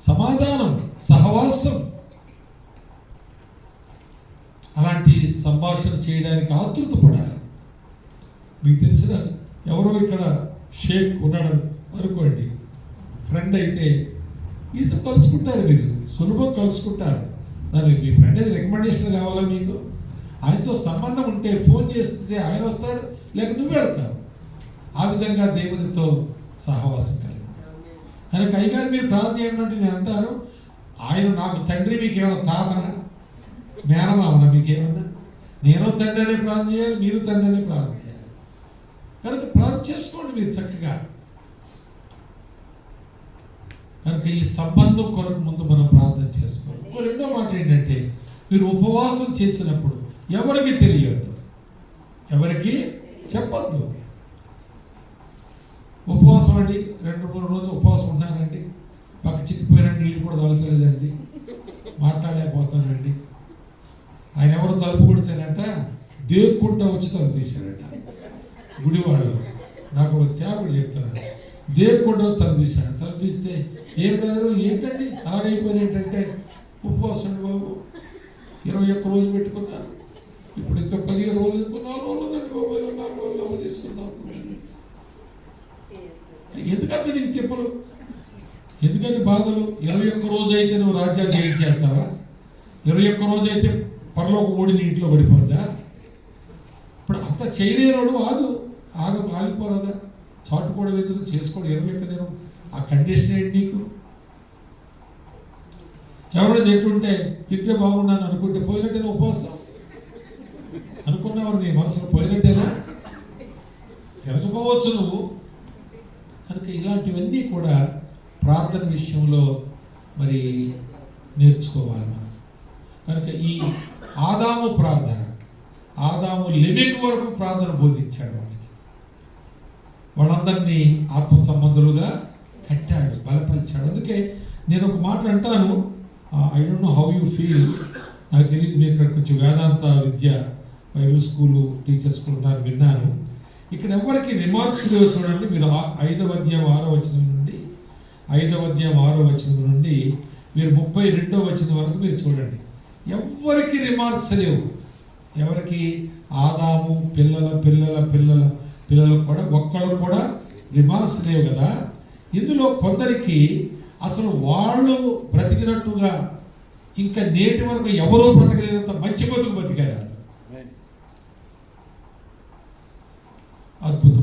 C: సమాధానం, సహవాసం. అలాంటి సంభాషణ చేయడానికి ఆతృత పడాలి. మీకు తెలిసిన ఎవరో ఇక్కడ షేక్ ఉన్నాడు అనుకోండి, ఫ్రెండ్ అయితే ఈజీ కలుసుకుంటారు, మీరు సులభం కలుసుకుంటారు. దానికి మీ ఫ్రెండ్ అయితే రికమెండేషన్ కావాలా మీకు? ఆయనతో సంబంధం ఉంటే ఫోన్ చేస్తే ఆయన వస్తాడు, లేక నువ్వు వెళ్తావు. ఆ విధంగా దేవునితో సహవాసం కలిగి. కనుక అయ్యగారు మీరు ప్రార్థన చేయండి అంటే నేను అంటాను, ఆయన నాకు తండ్రి, మీకేమైనా తాతనా, మేనమామనా? మీకేమన్నా? నేను తండ్రి అనే ప్రార్థన చేయాలి, మీరు తండ్రి అనే ప్రార్థన చేయాలి. కనుక ప్రార్థన చేసుకోండి మీరు చక్కగా. కనుక ఈ సంబంధం కొరకు ముందు మనం ప్రార్థన చేసుకోవాలి. ఇంకో రెండో మాట ఏంటంటే, మీరు ఉపవాసం చేసినప్పుడు ఎవరికి తెలియద్దు, ఎవరికి చెప్పద్దు. ఉపవాసం అండి, 2-3 రోజులు ఉపవాసం ఉన్నానండి, పక్క చిక్కిపోయినండి, నీళ్ళు కూడా తాగుతలేదండి, మాట్లాడలేకపోతానండి. ఆయన ఎవరు తలుపు కొడితేనంట దేక్కుంటా వచ్చి తలుపు తీశాడట. గుడివాళ్ళు నాకు ఒక సేవకుడు చెప్తున్నాడు, దేక్కుంటా వచ్చి తలుపు తీశాడు. తలుపు తీస్తే ఏం బ్రదరు ఏంటండి అలాగైపోయినట్టంటే, ఉపవాసం బాబు 21 రోజు పెట్టుకున్నాను, ఇప్పుడు ఇంకా 15 రోజులు 4 రోజులు ఉందండి బాబు, 4 రోజులు తీసుకుందాం. ఎందుకంటే నీకు తిప్పలు, ఎందుకని బాధలు? 21 రోజు అయితే నువ్వు రాజ్యాన్ని జయించేస్తావా? 21 రోజు అయితే పరలోక ఓడి నీ ఇంట్లో పడిపోద్దా? ఇప్పుడు అంత చేయలేనోడు ఆగిపోరాదా? చాటుకోవడం ఎందుకు, చేసుకోవడం 21 దినం ఆ కండిషన్ ఏంటి నీకు? ఎవరైనా తింటుంటే తింటే బాగున్నాను అనుకుంటే పోయినట్టేనా ఉపవాసం? అనుకున్నావు నీ మనసులో పోయినట్టేనా? తిరగపోవచ్చు నువ్వు. కనుక ఇలాంటివన్నీ కూడా ప్రార్థన విషయంలో మరి నేర్చుకోవాలి మనం. కనుక ఈ ఆదాము ప్రార్థన, ఆదాము లివింగ్ వరకు ప్రార్థన బోధించాడు వాళ్ళకి. వాళ్ళందరినీ ఆత్మ సంబంధులుగా కట్టాడు, బలపరిచాడు. అందుకే నేను ఒక మాట అంటాను, I don't know how you feel, నాకు తెలియదు. మీరు ఇక్కడ కొంచెం వేదాంత విద్య, బైబిల్ స్కూలు, టీచర్స్ స్కూల్ ఉన్నారు, విన్నాను. ఇక్కడ ఎవరికి రిమార్క్స్ లేవు. చూడండి, మీరు 5వ అధ్యాయం 6వ వచనం నుండి 5వ అధ్యాయం 6వ వచనం నుండి మీరు 32వ వచనం వరకు మీరు చూడండి. ఎవరికి రిమార్క్స్ లేవు. ఎవరికి? ఆదాము పిల్లల పిల్లల పిల్లల పిల్లలకు కూడా ఒక్కడు కూడా రిమార్క్స్ లేవు కదా. ఇందులో కొందరికి అసలు వాళ్ళు బ్రతికినట్టుగా ఇంకా నేటి వరకు ఎవరో బ్రతకలేనంత మంచి బతుకు బతికారు.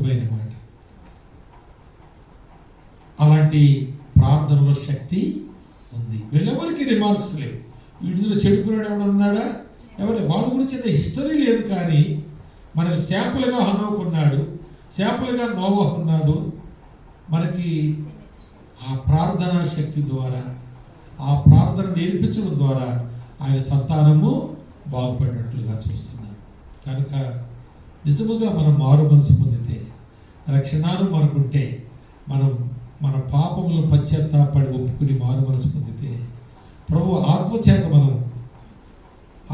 C: అద్భుతమైన మాట. అలాంటి ప్రార్థనలో శక్తి ఉంది. వీళ్ళెవరికి రిమార్క్స్ లేవు. వీడిలో చెడిపోయాడు ఎవడు ఉన్నాడా, ఎవరు వాళ్ళ గురించి హిస్టరీ లేదు. కానీ మనకి శాంపుల్గా హనోకు ఉన్నాడు, శాంపుల్గా నోవహు ఉన్నాడు. మనకి ఆ ప్రార్థనా శక్తి ద్వారా, ఆ ప్రార్థన నేర్పించడం ద్వారా ఆయన సంతానము బాగుపడినట్లుగా చూస్తున్నాం. కనుక నిజముగా మనం మారు మనసు పొందితే, రక్షణను మనకుంటే, మనం మన పాపములు పశ్చాత్తాపడి ఒప్పుకుని మారు మనసు పొందితే, ప్రభు ఆత్మచేత మనం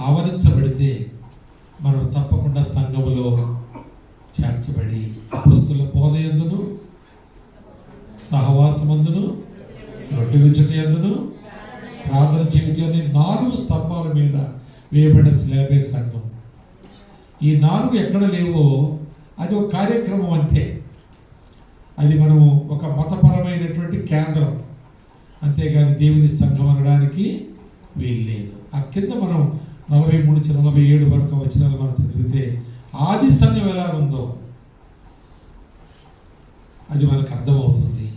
C: ఆవరించబడితే, మనం తప్పకుండా సంఘములో చేర్చబడి అపొస్తలుల బోధ యందును, సహవాసమందును, రొట్టె విరుచుట యందును, ప్రార్థన చేయుట అనే 4 స్తంభాల మీద వేయబడిన స్లాబే సంఘం. ఈ 4 ఎక్కడ లేవో అది ఒక కార్యక్రమం అంతే. అది మనము ఒక మతపరమైనటువంటి కేంద్రం, అంతేగాని దేవుని సంఘం అనడానికి వీల్లేదు. ఆ కింద మనం 43 నుంచి 47 వరకు వచనాలు మనం చదివితే ఆది సంఘం ఎలా ఉందో అది మనకు అర్థమవుతుంది.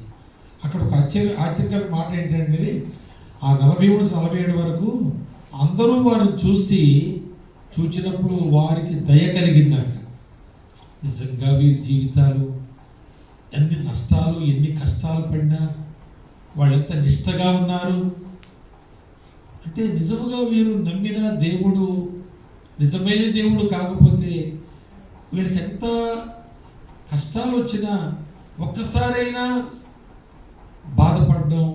C: అక్కడ ఒక ఆశ్చర్యకర మాట ఏంటంటే, ఆ 43 నుంచి 47 వరకు అందరూ వారిని చూచినప్పుడు వారికి దయ కలిగిందంట. నిజంగా వీరి జీవితాలు ఎన్ని నష్టాలు, ఎన్ని కష్టాలు పడినా వాళ్ళు ఎంత నిష్టగా ఉన్నారు అంటే, నిజముగా వీరు నమ్మిన దేవుడు నిజమైన దేవుడు కాకపోతే వీళ్ళకి ఎంత కష్టాలు వచ్చినా ఒక్కసారైనా బాధపడడం,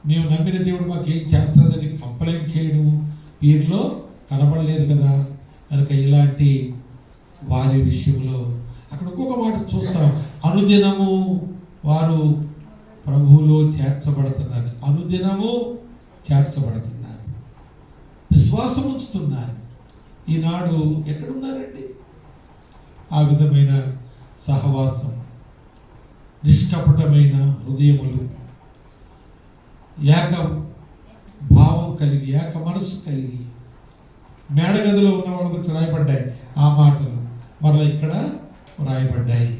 C: మేము నమ్మిన దేవుడు మాకు ఏం చేస్తుందని కంప్లైంట్ చేయడం వీరిలో కనబడలేదు కదా. కనుక ఇలాంటి వారి విషయంలో అక్కడ ఇంకొక మాట చూస్తాం, అనుదినము వారు ప్రభువులో చేర్చబడుతున్నారు. అనుదినము చేర్చబడుతున్నారు, విశ్వాసం ఉంచుతున్నారు. ఈనాడు ఎక్కడున్నారండి? ఆ విధమైన సహవాసం, నిష్కపటమైన హృదయములు, ఏక భావం కలిగి, ఏక మనసు కలిగి, మేడగదిలో ఉన్న వాళ్ళ గురించి రాయబడ్డాయి ఆ మాటలు, మరలా ఇక్కడ రాయబడ్డాయి.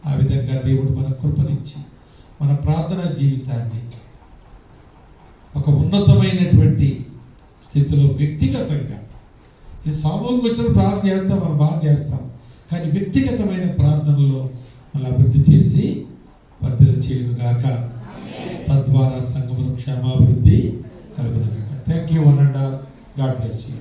C: ఆ విధంగా దేవుడు మన కృపనిచ్చి మన ప్రార్థనా జీవితాన్ని ఒక ఉన్నతమైనటువంటి స్థితిలో వ్యక్తిగతంగా, ఈ సామూహిక వచ్చిన ప్రార్థన చేస్తాం, మనం బాగా చేస్తాం, కానీ వ్యక్తిగతమైన ప్రార్థనలో మళ్ళీ అభివృద్ధి చేసి వర్ధన చేయను గాక. తద్వారా సంఘమును క్షేమాభివృద్ధి కలుగును గాక. Thank you one and all. God bless you.